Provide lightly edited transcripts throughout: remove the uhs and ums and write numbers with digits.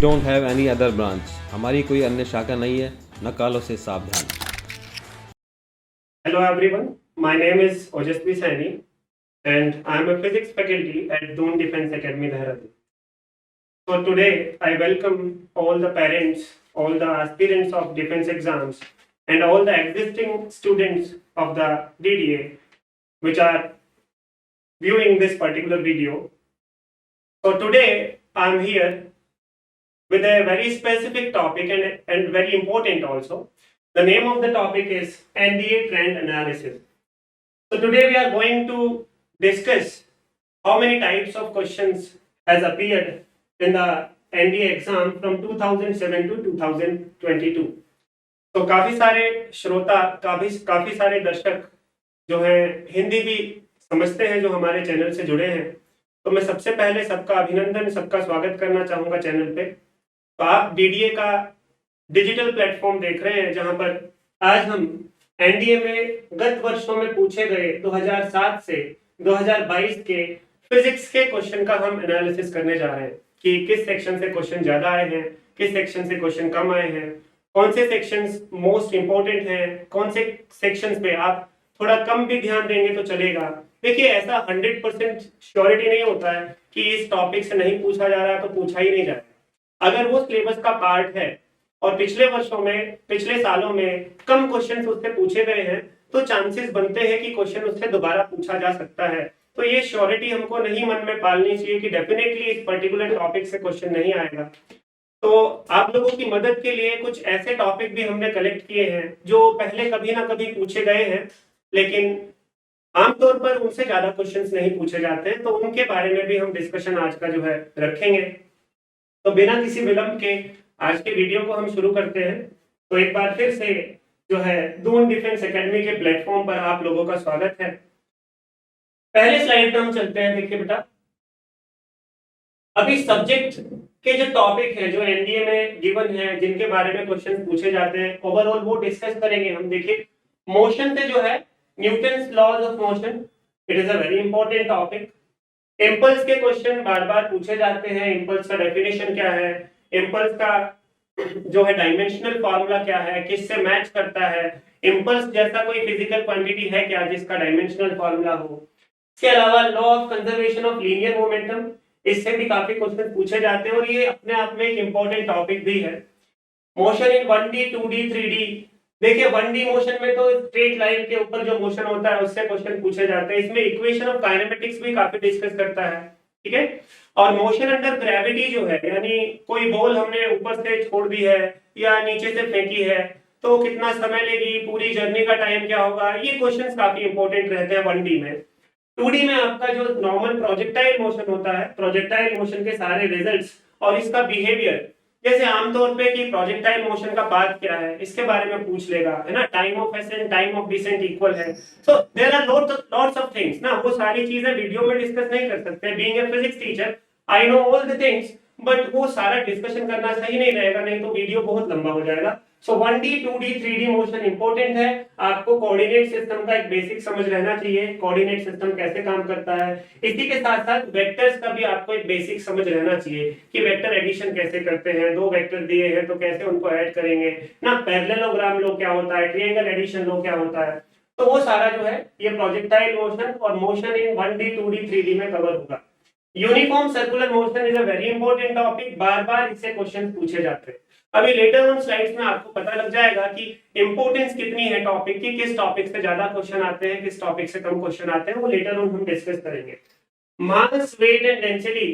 don't have any other branch. हमारी कोई अन्य शाखा नहीं है, नकालों से सावधान। Hello everyone, my name is Ojasvi Saini and I am a physics faculty at Doon Defence Academy, Dehradun. So today I welcome all the parents, all the aspirants of defence exams and all the existing students of the DDA which are viewing this particular video. So today I am here with a very specific topic and very important also. The name of the topic is NDA trend analysis. So today we are going to discuss how many types of questions has appeared in the NDA exam from 2007 to 2022. तो काफी सारे श्रोता काफी सारे दर्शक जो हैं हिंदी भी समझते हैं जो हमारे चैनल से जुड़े हैं, तो मैं सबसे पहले सबका अभिनंदन, सबका स्वागत करना चाहूंगा चैनल पे। तो आप डीडीए का डिजिटल प्लेटफॉर्म देख रहे हैं जहां पर आज हम एनडीए में गत वर्षों में पूछे गए 2007 से 2022 के फिजिक्स के क्वेश्चन का हम एनालिसिस करने जा रहे हैं कि किस सेक्शन से क्वेश्चन ज्यादा आए हैं, किस सेक्शन से क्वेश्चन कम आए हैं, कौन से सेक्शंस मोस्ट इंपॉर्टेंट हैं, कौन से सेक्शंस पे आप थोड़ा कम भी ध्यान देंगे तो चलेगा। देखिए, ऐसा 100% श्योरिटी नहीं होता है कि इस टॉपिक से नहीं पूछा जा रहा है तो पूछा ही नहीं जाएगा। अगर वो सिलेबस का पार्ट है और पिछले वर्षों में, पिछले सालों में कम क्वेश्चन उससे पूछे गए हैं, तो चांसेस बनते हैं कि क्वेश्चन उससे दोबारा पूछा जा सकता है। तो ये श्योरिटी हमको नहीं मन में पालनी चाहिए कि डेफिनेटली इस पर्टिकुलर टॉपिक से क्वेश्चन नहीं आएगा। तो आप लोगों की मदद के लिए कुछ ऐसे टॉपिक भी हमने कलेक्ट किए हैं जो पहले कभी ना कभी पूछे गए हैं, लेकिन आमतौर पर उनसे ज्यादा क्वेश्चंस नहीं पूछे जाते हैं, तो उनके बारे में भी हम डिस्कशन आज का जो है रखेंगे। तो बिना किसी विलंब के आज के वीडियो को हम शुरू करते हैं। तो एक बार फिर से जो है दून डिफेंस एकेडमी के प्लेटफॉर्म पर आप लोगों का स्वागत है। पहले स्लाइड पे हम चलते हैं। देखिए बेटा, अभी सब्जेक्ट के जो टॉपिक है जो एनडीए में गिवन है, जिनके बारे में क्वेश्चन पूछे जाते हैं, ओवरऑल वो डिस्कस करेंगे हम। देखिए, मोशन से जो है Newton's laws of motion, it is a very important topic. Impulse के क्वेश्चन बार बार पूछे जाते हैं। इम्पल्स का डेफिनेशन क्या है, इम्पल्स का जो है डायमेंशनल फार्मूला क्या है, किससे मैच करता है, इम्पल्स जैसा कोई फिजिकल क्वांटिटी है क्या जिसका डायमेंशनल फार्मूला हो। इसके अलावा law of conservation of linear momentum, इससे भी काफी क्वेश्चन पूछे जाते हैं और ये अपने आप में एक इंपॉर्टेंट टॉपिक भी है। Motion in 1D 2D 3D, देखिए 1D मोशन में तो स्ट्रेट लाइन के ऊपर जो मोशन होता है उससे क्वेश्चन पूछे जाते हैं। इसमें इक्वेशन ऑफ काइनेमेटिक्स भी काफी डिस्कस करता है, ठीक है। और मोशन अंडर ग्रेविटी जो है, यानी कोई बॉल हमने ऊपर से छोड़ दी है या नीचे से फेंकी है तो कितना समय लेगी, पूरी जर्नी का टाइम क्या होगा, ये क्वेश्चंस काफी इंपॉर्टेंट रहते हैं 1D में। 2D में आपका जो नॉर्मल प्रोजेक्टाइल मोशन होता है, प्रोजेक्टाइल मोशन के सारे रिजल्ट्स और इसका बिहेवियर, जैसे आमतौर पे कि प्रोजेक्टाइल मोशन का पाथ क्या है इसके बारे में पूछ लेगा, है ना। Time of ascent, time of descent equal है। So there are lots of things ना, वो सारी चीजें वीडियो में डिस्कस नहीं कर सकते। Being a physics teacher I know all the things, but वो सारा डिस्कशन करना सही नहीं रहेगा, नहीं तो वीडियो बहुत लंबा हो जाएगा। सो 1D 2D 3D motion important है। आपको कोऑर्डिनेट सिस्टम का एक बेसिक समझ रहना चाहिए, कोऑर्डिनेट सिस्टम कैसे काम करता है। इसी के साथ साथ वेक्टर्स का भी आपको एक बेसिक समझ रहना चाहिए कि वेक्टर एडिशन कैसे करते हैं, दो वेक्टर दिए हैं तो कैसे उनको ऐड करेंगे ना, पैरेललोग्राम लो क्या होता है, ट्रायंगल एडिशन लो क्या होता है। तो वो सारा जो है ये प्रोजेक्टाइल मोशन और motion in 1D 2D 3D में कवर होगा। Uniform circular motion is a very important topic, बार बार इससे क्वेश्चन पूछे जाते हैं। अभी लेटर ऑन स्लाइड्स में आपको पता लग जाएगा कि इंपॉर्टेंस कितनी है टॉपिक की, किस टॉपिक से ज्यादा क्वेश्चन आते हैं, किस टॉपिक से कम क्वेश्चन आते हैं, वो लेटर ऑन हम डिस्कस करेंगे। मास, वेट एंड डेंसिटी,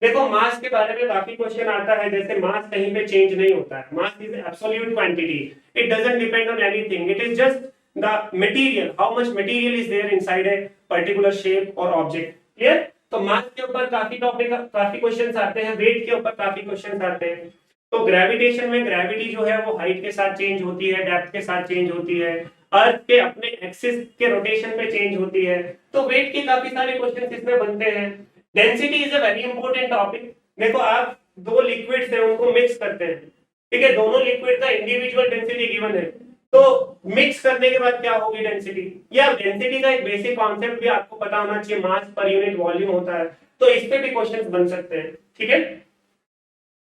देखो मास के बारे में काफी क्वेश्चन आता है। जैसे मास कहीं पे चेंज नहीं होता है, mass is absolute quantity, it doesn't depend on anything, it is just the material, how much material is there inside a particular shape और ऑब्जेक्ट। क्लियर। तो मास के ऊपर काफी क्वेश्चंस आते हैं, वेट के ऊपर काफी क्वेश्चंस आते हैं। तो ग्रेविटेशन में ग्रेविटी जो है वो हाइट के साथ चेंज होती है, डेप्थ के साथ चेंज होती है, अर्थ के अपने एक्सिस के रोटेशन पे चेंज होती है। तो वेट के काफी सारे क्वेश्चन इसमें बनते हैं। Density is a very important topic. देखो, आप दो लिक्विड्स हैं उनको मिक्स करते हैं, ठीक है, दोनों लिक्विड का इंडिविजुअल डेंसिटी गिवन है, तो मिक्स करने के बाद क्या होगी डेंसिटी, या डेंसिटी का एक बेसिक कॉन्सेप्ट भी आपको पता होना चाहिए, मास पर यूनिट वॉल्यूम होता है। तो इस पे भी क्वेश्चंस बन सकते हैं, ठीक है।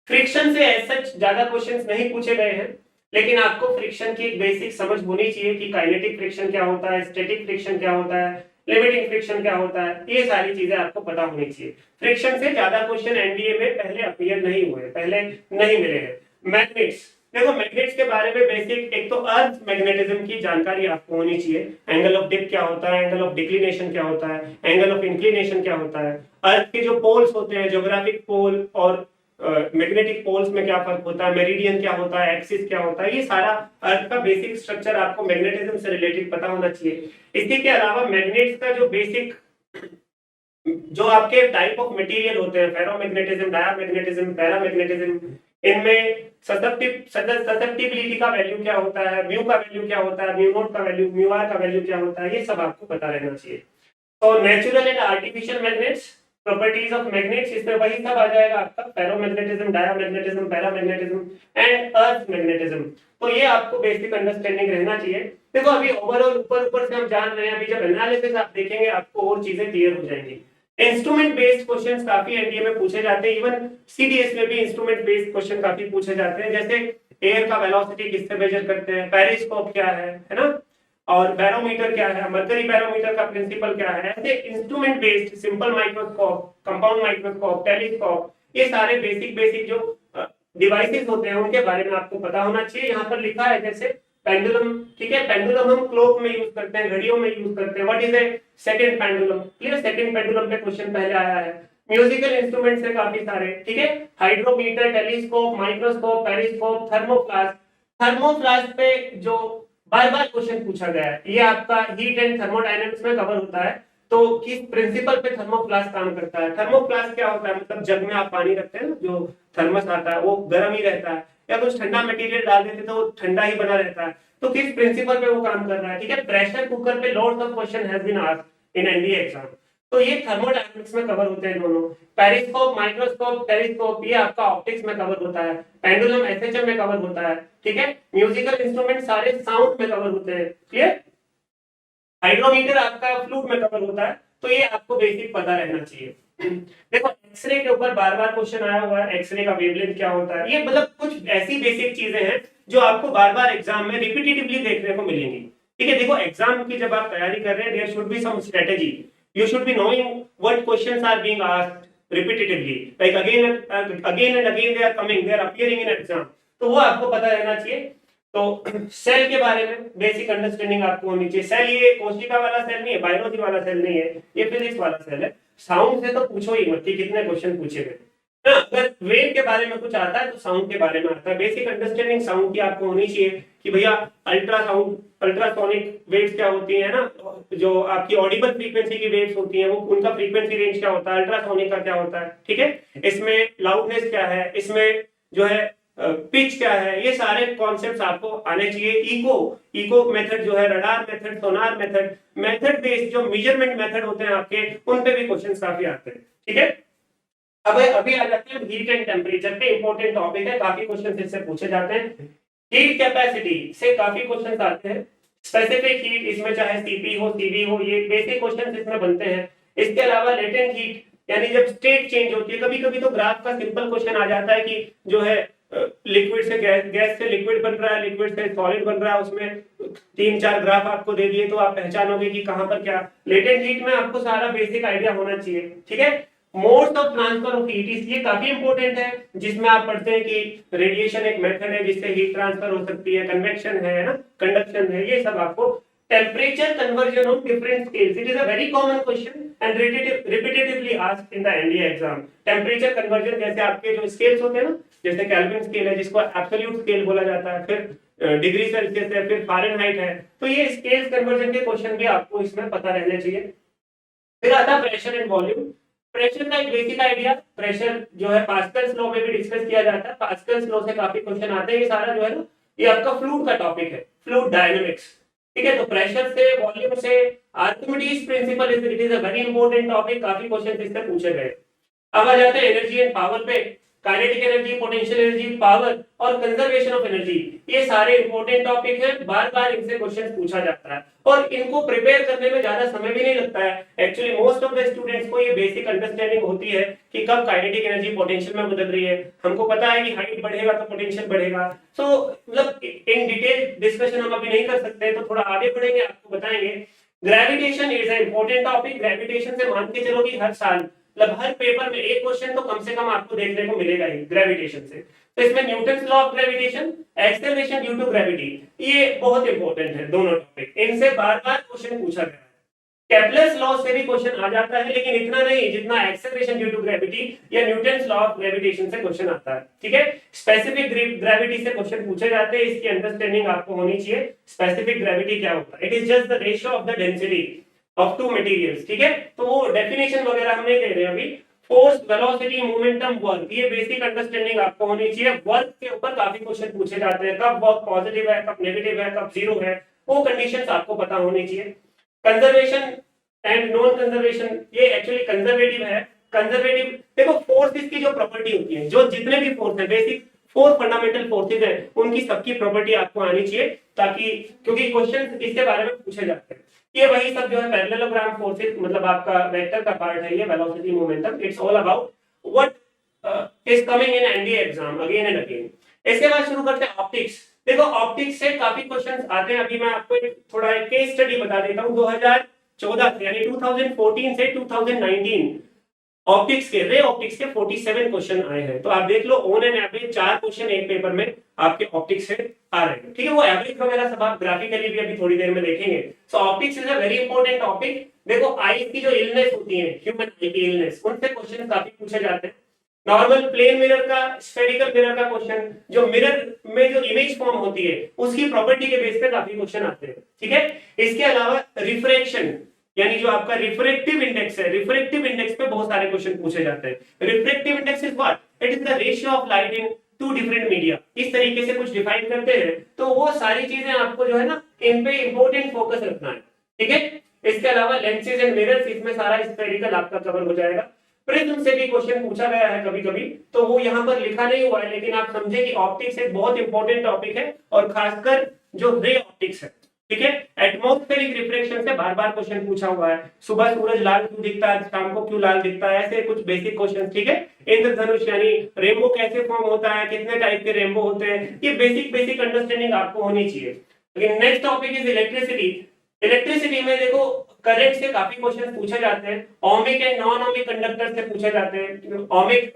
फ्रिक्शन से ऐसा ज्यादा क्वेश्चंस नहीं पूछे गए हैं, लेकिन आपको फ्रिक्शन की एक बेसिक समझ होनी चाहिए कि काइनेटिक फ्रिक्शन क्या होता है, स्टैटिक फ्रिक्शन क्या होता है, लिमिटिंग फ्रिक्शन क्या होता है, ये सारी चीजें आपको पता होनी चाहिए। फ्रिक्शन से ज्यादा क्वेश्चन एनडीए में पहले अपीयर नहीं हुए, पहले नहीं मिले हैं। मैग्नेट्स, देखो मैग्नेट्स के बारे में बेसिक एक तो अर्थ मैग्नेटिज्म की जानकारी आपको होनी चाहिए। एंगल ऑफ डिप क्या होता है, एंगल ऑफ डिक्लिनेशन क्या होता है, एंगल ऑफ इंक्लिनेशन क्या होता है, अर्थ के जो पोल्स होते हैं, ज्योग्राफिक पोल और मैग्नेटिक पोल्स में क्या फर्क होता है, मेरिडियन क्या होता है, एक्सिस क्या होता है, ये सारा अर्थ का बेसिक स्ट्रक्चर आपको मैग्नेटिज्म से रिलेटेड पता होना चाहिए। इसी के अलावा मैग्नेट्स का जो बेसिक जो आपके टाइप ऑफ मटेरियल होते हैं, फेरोमैग्नेटिज्म, डायामैग्नेटिज्म, पैरामैग्नेटिज्म, इनमें ससेप्टिबिलिटी का वैल्यू क्या होता है, म्यू का वैल्यू क्या होता है, म्यू नॉट का वैल्यू, म्यू आर का वैल्यू क्या होता है, ये सब आपको पता रहना चाहिए। तो natural and artificial magnets, properties of magnets, इसमें वही सब आ जाएगा आपका, ferromagnetism, diamagnetism, paramagnetism and earth magnetism. तो ये आपको बेसिक अंडरस्टैंडिंग रहना चाहिए। देखो अभी ओवरऑल ऊपर से हम जान रहे हैं, अभी जब एनालिसिस आप देखेंगे आपको और चीजें क्लियर हो जाएंगी। इंस्ट्रूमेंट बेस्ड क्वेश्चंस काफी एनडीए में पूछे जाते हैं, इवन सीडीएस में भी इंस्ट्रूमेंट बेस्ड क्वेश्चन काफी पूछे जाते हैं। जैसे एयर का वेलोसिटी किससे मेजर करते हैं, पेरिस्कोप क्या है ना, और बैरोमीटर क्या है, मर्करी बैरोमीटर का प्रिंसिपल क्या है। ऐसे instrument based, simple microscope, compound microscope, telescope, ये सारे बेसिक जो डिवाइसेस होते हैं उनके बारे में आपको पता होना चाहिए। यहाँ पर लिखा है जैसे पेंडुलम, ठीक है, पेंडुलम हम क्लॉक में यूज करते हैं, घड़ियों में यूज करते हैं। What is a second pendulum, clear, second pendulum पे क्वेश्चन पहले आया है। म्यूजिकल इंस्ट्रूमेंट्स है काफी सारे, ठीक है, हाइड्रोमीटर, टेलीस्कोप, माइक्रोस्कोप, पेरिस्कोप, थर्मोफ्लास्क। थर्मोफ्लास्क पे जो बार बार क्वेश्चन पूछा गया है, ये आपका हीट एंड थर्मोडायनेमिक्स में कवर होता है। तो किस प्रिंसिपल पे थर्मोफ्लास्क काम करता है, थर्मोफ्लास्क क्या होता है, मतलब जग में आप पानी रखते हैं ना, जो थर्मस आता है वो गर्म ही रहता है, या कुछ ठंडा मटेरियल डाल देते तो वो ठंडा ही बना रहता है। तो किस प्रिंसिपल पे वो काम कर रहा है, ठीक है। प्रेशर कुकर पे lots of question has been asked in NDA exam. तो ये थर्मोडायनेमिक्स में कवर होते हैं दोनों। पेरिस्कोप, माइक्रोस्कोप, टेलीस्कोप, ये आपका ऑप्टिक्स में कवर होता है। पेंडुलम एसएचएम में कवर होता है, ठीक है। म्यूजिकल इंस्ट्रूमेंट सारे साउंड में कवर होते हैं, क्लियर। हाइड्रोमीटर आपका फ्लूइड में कवर होता है। तो ये आपको बेसिक पता रहना चाहिए। देखो एक्सरे के ऊपर बार बार क्वेश्चन आया हुआ है, एक्सरे का वेवलेंथ क्या होता है, ये मतलब कुछ ऐसी बेसिक चीजें हैं जो आपको बार बार एग्जाम में रिपीटेटिवली देखने को मिलेंगी, ठीक है। देखो एग्जाम की जब आप तैयारी कर रहे हैं, there should be some strategy, you should be knowing what questions are being asked repetitively, like again and again they are coming, they are appearing in exam. तो वो आपको पता रहना चाहिए। तो सेल के बारे में बेसिक अंडरस्टैंडिंग आपको होनी चाहिए। सेल ये कोशिका वाला सेल नहीं है, बायोलॉजी वाला सेल नहीं है, ये फिजिक्स वाला सेल है। साउंड से तो पूछो ही मत कि कितने क्वेश्चन पूछे गए ना। अगर वेव के बारे में कुछ आता है तो साउंड के बारे में आता है। बेसिक अंडरस्टैंडिंग साउंड की आपको होनी चाहिए कि भैया अल्ट्रासाउंड, अल्ट्रासोनिक वेव्स क्या होती है ना, जो आपकी ऑडिबल फ्रीक्वेंसी की वेव्स होती हैं वो उनका फ्रीक्वेंसी रेंज क्या होता है, अल्ट्रासोनिक का क्या होता है, ठीक है। इसमें लाउडनेस क्या है, इसमें जो है पिच क्या है, ये सारे कॉन्सेप्ट्स आपको आने चाहिए। इको मेथड जो है, रडार मेथड, सोनार मेथड बेस्ड जो मेजरमेंट मेथड होते हैं आपके, उन पे भी क्वेश्चंस काफी आते हैं, ठीक है। अब अभी आ जाते हैं हीट एंड टेम्परेचर पे, इंपॉर्टेंट टॉपिक है, काफी क्वेश्चंस इससे पूछे जाते हैं। हीट कैपेसिटी से काफी क्वेश्चंस आते हैं। स्पेसिफिक हीट, इसमें चाहे सीपी हो, सीवी हो, ये बेसिक क्वेश्चंस इसमें बनते हैं। इसके अलावा लेटेंट हीट, यानी जब स्टेट चेंज होती है, कभी कभी तो ग्राफ का सिंपल क्वेश्चन आ जाता है कि जो है लिक्विड से गैस से लिक्विड बन रहा है, लिक्विड से सॉलिड बन रहा है, उसमें 3-4 ग्राफ आपको दे दिए तो आप पहचानोगे कि कहां पर क्या। लेटेंट हीट में आपको सारा बेसिक आइडिया होना चाहिए, ठीक है। Modes of transfer of heat, इसलिए काफी इंपॉर्टेंट है, जिसमें आप पढ़ते हैं कि रेडिएशन एक मेथड है जिससे हीट ट्रांसफर हो सकती है, कन्वेक्शन है ना, कंडक्शन है, ये सब आपको। temperature conversion on different scales, it is a very common question and repetitively asked in the NDA exam. temperature conversion जैसे आपके जो स्केल्स होते हैं ना, जैसे केल्विन स्केल है जिसको एब्सोल्यूट स्केल बोला जाता है, फिर डिग्री सेल्सियस है, फिर फारेनहाइट है, तो ये स्केल्स कन्वर्जन के क्वेश्चन भी आपको इसमें पता रहने चाहिए। फिर आता है प्रेशर एंड वॉल्यूम। प्रेशर का एक बेसिक आइडिया, प्रेशर जो है पास्कल्स लॉ में भी डिस्कस किया जाता है, पास्कल्स लॉ से काफी क्वेश्चन आते हैं। ये सारा जो है ना, ये आपका फ्लूइड का टॉपिक है, फ्लूइड डायनेमिक्स, ठीक है। तो प्रेशर से, वॉल्यूम से, Archimedes principal it is a very important topic, काफी क्वेश्चन इससे पूछे गए। अब आ जाते हैं एनर्जी एंड पावर पे। Kinetic energy, potential energy, power और कंजर्वेशन ऑफ एनर्जी, ये सारे इंपॉर्टेंट टॉपिक हैं, बार बार इनसे क्वेश्चन पूछा जाता है और इनको प्रिपेयर करने में ज्यादा समय भी नहीं लगता है। Actually most of the students को ये बेसिक अंडरस्टैंडिंग होती है कि कब काइनेटिक एनर्जी पोटेंशियल में बदल रही है, हमको पता है कि हाइट बढ़ेगा तो पोटेंशियल बढ़ेगा। सो मतलब इन डिटेल डिस्कशन हम अभी नहीं कर सकते, तो थोड़ा आगे बढ़ेंगे, आपको बताएंगे। Gravitation is a important topic. Gravitation से मान के चलो कि हर साल मतलब हर पेपर में एक क्वेश्चन तो कम से कम आपको देखने को मिलेगा ही ग्रेविटेशन से। तो इसमें Newton's law of gravitation, acceleration due to gravity, ये बहुत इंपॉर्टेंट है दोनों टॉपिक, इनसे बार बार क्वेश्चन पूछा गया है। केपलर्स लॉ से भी क्वेश्चन आ जाता है, लेकिन इतना नहीं जितना एक्सेलरेशन ड्यू टू ग्रेविटी या न्यूटन्स लॉ ऑफ ग्रेविटेशन से क्वेश्चन आता है। ठीक है, स्पेसिफिक ग्रेविटी से क्वेश्चन पूछे जाते हैं, इसकी अंडरस्टैंडिंग आपको होनी चाहिए। स्पेसिफिक ग्रेविटी क्या होता है? It is just the ratio of the density of two materials. ठीक है, तो वो डेफिनेशन वगैरह हम नहीं दे रहे अभी। फोर्स, वेलोसिटी, मोमेंटम, वर्क, ये बेसिक अंडरस्टैंडिंग आपको होनी चाहिए। वर्क के ऊपर काफी क्वेश्चन पूछे जाते हैं, कब वर्क पॉजिटिव है, कब नेगेटिव है, कब जीरो है, वो कंडीशंस आपको पता होनी चाहिए। कंजर्वेशन एंड नॉन कंजर्वेशन, ये एक्चुअली कंजर्वेटिव है। कंजर्वेटिव देखो, फोर्स की जो प्रॉपर्टी होती है, जो जितने भी फोर्स है, बेसिक फोर फंडामेंटल फोर्सेज है, उनकी सबकी प्रॉपर्टी आपको आनी चाहिए, ताकि क्योंकि क्वेश्चन इसके बारे में पूछे जाते हैं। ये वही सब जो है पैरेललोग्राम फोर्सेस, मतलब आपका वेक्टर का पार्ट है ये, velocity, momentum, it's all about what is coming in NDA exam again and again. इसके बाद शुरू करते हैं ऑप्टिक्स। देखो ऑप्टिक्स से काफी क्वेश्चंस आते हैं। अभी मैं आपको थोड़ा एक केस स्टडी बता देता हूं। 2014 यानी 2014 से 2019 ऑप्टिक्स के, रे ऑप्टिक्स के 47 क्वेश्चन आए हैं। तो आप देख लो, ऑन एन एवरेज 4 क्वेश्चन एक पेपर में आपके ऑप्टिक्स से आ रहे हैं। ठीक है, वो एवरेज वगैरह सब आप ग्राफिकली भी अभी थोड़ी देर में देखेंगे। So optics is a very important topic. देखो आई की जो इलनेस होती है, ह्यूमन आई की इलनेस, उनसे क्वेश्चन काफी पूछे जाते हैं। नॉर्मल प्लेन मिरर का, स्फेरिकल मिरर का क्वेश्चन, जो मिरर में जो इमेज फॉर्म होती है उसकी प्रॉपर्टी के बेस पे काफी क्वेश्चन आते हैं। ठीक है, इसके अलावा रिफ्रैक्शन यानी जो आपका रिफ्रैक्टिव इंडेक्स है, रिफ्रैक्टिव इंडेक्स पे बहुत सारे क्वेश्चन पूछे जाते हैं। Refractive index is what? It is the ratio of light in two different media. इस तरीके से कुछ डिफाइन करते हैं। तो वो सारी चीजें आपको जो है ना, इन पे इंपॉर्टेंट फोकस रखना है। ठीक है, इसके अलावा लेंसेज एंड मिरर्स, इसमें सारा स्फेरिकल आपका कवर हो जाएगा। प्रिज्म से भी क्वेश्चन पूछा गया है कभी कभी, तो वो यहाँ पर लिखा नहीं हुआ है, लेकिन आप समझे कि ऑप्टिक्स एक बहुत इंपॉर्टेंट टॉपिक है, और खासकर जो रे ऑप्टिक्स है। ठीक है, एटमॉस्फेरिक रिफ्लेक्शन से बार बार क्वेश्चन पूछा हुआ है। सुबह सूरज लाल क्यों दिखता है, शाम को क्यों लाल दिखता है, ऐसे कुछ बेसिक क्वेश्चन। ठीक है, इंद्रधनुष यानी रेनबो कैसे फॉर्म होता है, कितने टाइप के रेनबो होते हैं, ये बेसिक अंडरस्टैंडिंग आपको होनी चाहिए। लेकिन next topic is electricity. Electricity में देखो करंट से काफी क्वेश्चन पूछे जाते हैं। Ohmic and non ohmic conductor से पूछे जाते हैं। ओमिक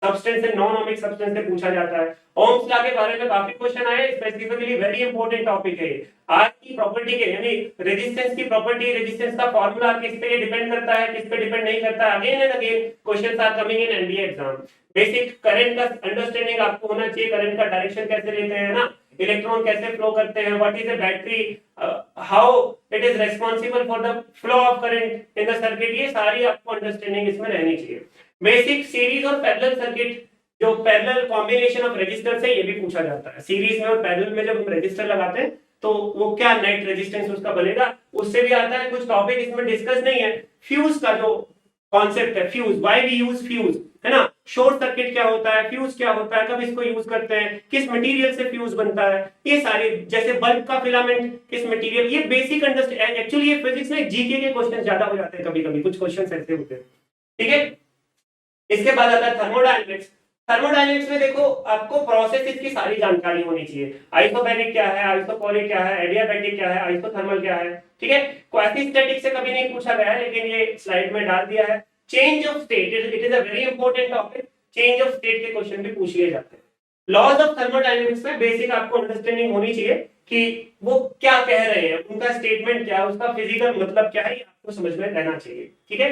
सब्सटेंस से नॉन ओमिक सब्सटेंस से पूछा जाता है। ओम्स लॉ के बारे में काफी क्वेश्चन आए, स्पेसिफिकली वेरी इंपॉर्टेंट टॉपिक है। आर की प्रॉपर्टी के यानी रेजिस्टेंस की प्रॉपर्टी, रेजिस्टेंस का फार्मूला किस पे डिपेंड करता है, किस पे डिपेंड नहीं करता है। Again and again questions are coming in NDA exam. Basic current का अंडरस्टैंडिंग आपको होना चाहिए, करंट का डायरेक्शन कैसे लेते हैं ना, इलेक्ट्रॉन कैसे फ्लो करते हैं, what is a battery, how it is responsible for the flow of current in the circuit, ये सारी आपको अंडरस्टैंडिंग इसमें रहनी चाहिए। बेसिक सीरीज और पैरेलल सर्किट, जो पैरेलल कॉम्बिनेशन ऑफ रेजिस्टर्स है, ये भी पूछा जाता है। सीरीज में और पैरेलल में जब हम रेजिस्टर लगाते हैं तो वो क्या नेट रेजिस्टेंस उसका बनेगा, उससे भी आता है। कुछ टॉपिक इसमें डिस्कस नहीं है। फ्यूज का जो कॉन्सेप्ट है, fuse, why we use fuse, है ना, शॉर्ट सर्किट क्या होता है, फ्यूज क्या होता है, कब इसको यूज करते हैं, किस मटेरियल से फ्यूज बनता है, ये सारे, जैसे बल्ब का फिलामेंट किस मटेरियल, ये बेसिक अंडरस्टैंडिंग। एक्चुअली ये फिजिक्स में जीके के क्वेश्चन ज्यादा हो जाते हैं, कभी कभी कुछ क्वेश्चन ऐसे होते हैं। ठीक है, इसके बाद आता है थर्मोडायनेमिक्स। थर्मोडायनेमिक्स में देखो आपको प्रोसेसेस की सारी जानकारी होनी चाहिए। आइसोबैरिक क्या है, आइसोकोरिक क्या है, एडियाबैटिक क्या है, आइसोथर्मल क्या है। ठीक है, क्वासिस्टैटिक से कभी नहीं पूछा गया है, लेकिन ये स्लाइड में डाल दिया है। Change of state, it is a very important topic. Change of state के क्वेश्चन भी पूछ लिए जाते हैं। लॉज ऑफ थर्मोडायनेमिक्स में बेसिक आपको अंडरस्टैंडिंग होनी चाहिए कि वो क्या कह रहे हैं, उनका स्टेटमेंट क्या है, उसका फिजिकल मतलब क्या है, ये आपको समझ में रहना चाहिए। ठीक है,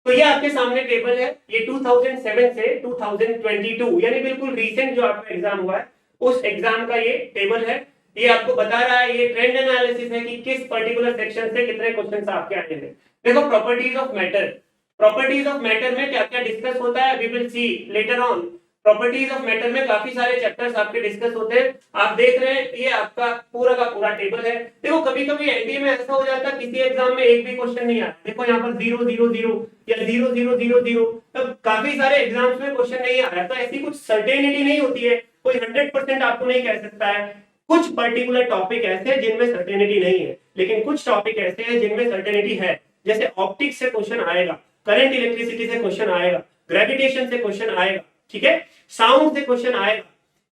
तो ये आपके सामने टेबल है। ये 2007 से 2022 यानी बिल्कुल रीसेंट जो आपका एग्जाम हुआ है, उस एग्जाम का ये टेबल है। ये आपको बता रहा है, ये ट्रेंड एनालिसिस है कि किस पर्टिकुलर सेक्शन से कितने क्वेश्चंस आपके आए हैं। देखो properties of matter, properties of matter में क्या क्या डिस्कस होता है, we will see later on. Properties of matter में काफी सारे चैप्टर्स आपके डिस्कस होते हैं। आप देख रहे हैं ये आपका पूरा का पूरा टेबल है। देखो कभी कभी एनडीए में ऐसा हो जाता है किसी एग्जाम में एक भी क्वेश्चन नहीं आया, देखो यहाँ पर 0 0 0 या 0 0 0 0, तो काफी सारे एग्जाम्स में क्वेश्चन नहीं आया, तो ऐसी कुछ सर्टेनिटी नहीं होती है, कोई 100% आपको नहीं कह सकता है। कुछ पर्टिकुलर टॉपिक ऐसे हैं जिनमें सर्टेनिटी नहीं है, लेकिन कुछ टॉपिक ऐसे हैं जिनमें सर्टेनिटी है। जैसे ऑप्टिक्स से क्वेश्चन आएगा, करंट इलेक्ट्रिसिटी से क्वेश्चन आएगा, ग्रेविटेशन से क्वेश्चन आएगा, ठीक है, साउंड से क्वेश्चन आएगा,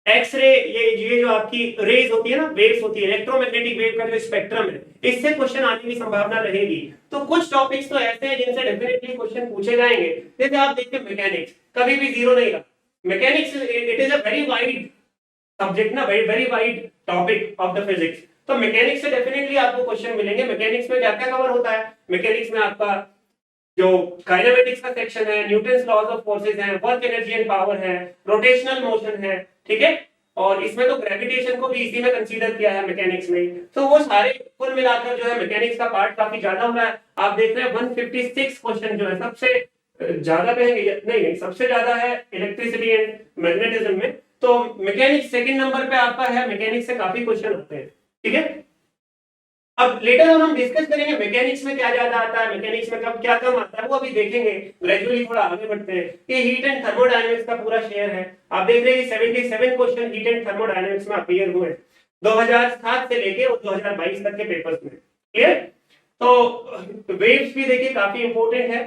एक्सरे, ये जो आपकी रेज होती है ना, वेव्स होती है, इलेक्ट्रोमैग्नेटिक वेव का जो स्पेक्ट्रम है, इससे क्वेश्चन आने की संभावना रहेगी। तो कुछ टॉपिक्स तो ऐसे हैं जिनसे डेफिनेटली क्वेश्चन पूछे जाएंगे। जैसे आप देखते हैं मैकेनिक्स, कभी भी 0 नहीं रहा। Mechanics it is a very wide subject ना, very wide topic of the physics. तो मैकेनिक्स से डेफिनेटली आपको क्वेश्चन मिलेंगे। मैकेनिक्स में क्या क्या कवर होता है? मैकेनिक्स में आपका जो काइनेमेटिक्स का सेक्शन है, न्यूटन्स लॉज ऑफ फोर्सेस है, वर्क एनर्जी एंड पावर है, रोटेशनल मोशन है, ठीक है, और इसमें तो ग्रेविटेशन को भी इसी में कंसीडर किया है मैकेनिक्स में। तो वो सारे कुल मिलाकर जो है मैकेनिक्स का पार्ट काफी ज्यादा हो रहा है। आप देख रहे हैं 156 क्वेश्चन जो है सबसे ज्यादा कहेंगे, नहीं सबसे ज्यादा है इलेक्ट्रिसिटी एंड मैग्नेटिज्म में। तो मैकेनिक्स सेकंड नंबर पे आपका है, मैकेनिक्स से काफी क्वेश्चन आते हैं, ठीक है। अब लेटर ऑन हम डिस्कस करेंगे मैकेनिक्स में क्या ज्यादा आता है, मैकेनिक्स में कब क्या कम आता है, वो अभी देखेंगे। ग्रेजुअली थोड़ा आगे बढ़ते हैं। ये हीट एंड थर्मोडायनेमिक्स का पूरा शेयर है। आप देख रहे हैं 77 क्वेश्चन हीट एंड थर्मोडायनेमिक्स में अपीयर हुए 2007 से लेके और 2022 तक के पेपर्स में, क्लियर। तो वेव्स भी देखिए काफी इंपॉर्टेंट है,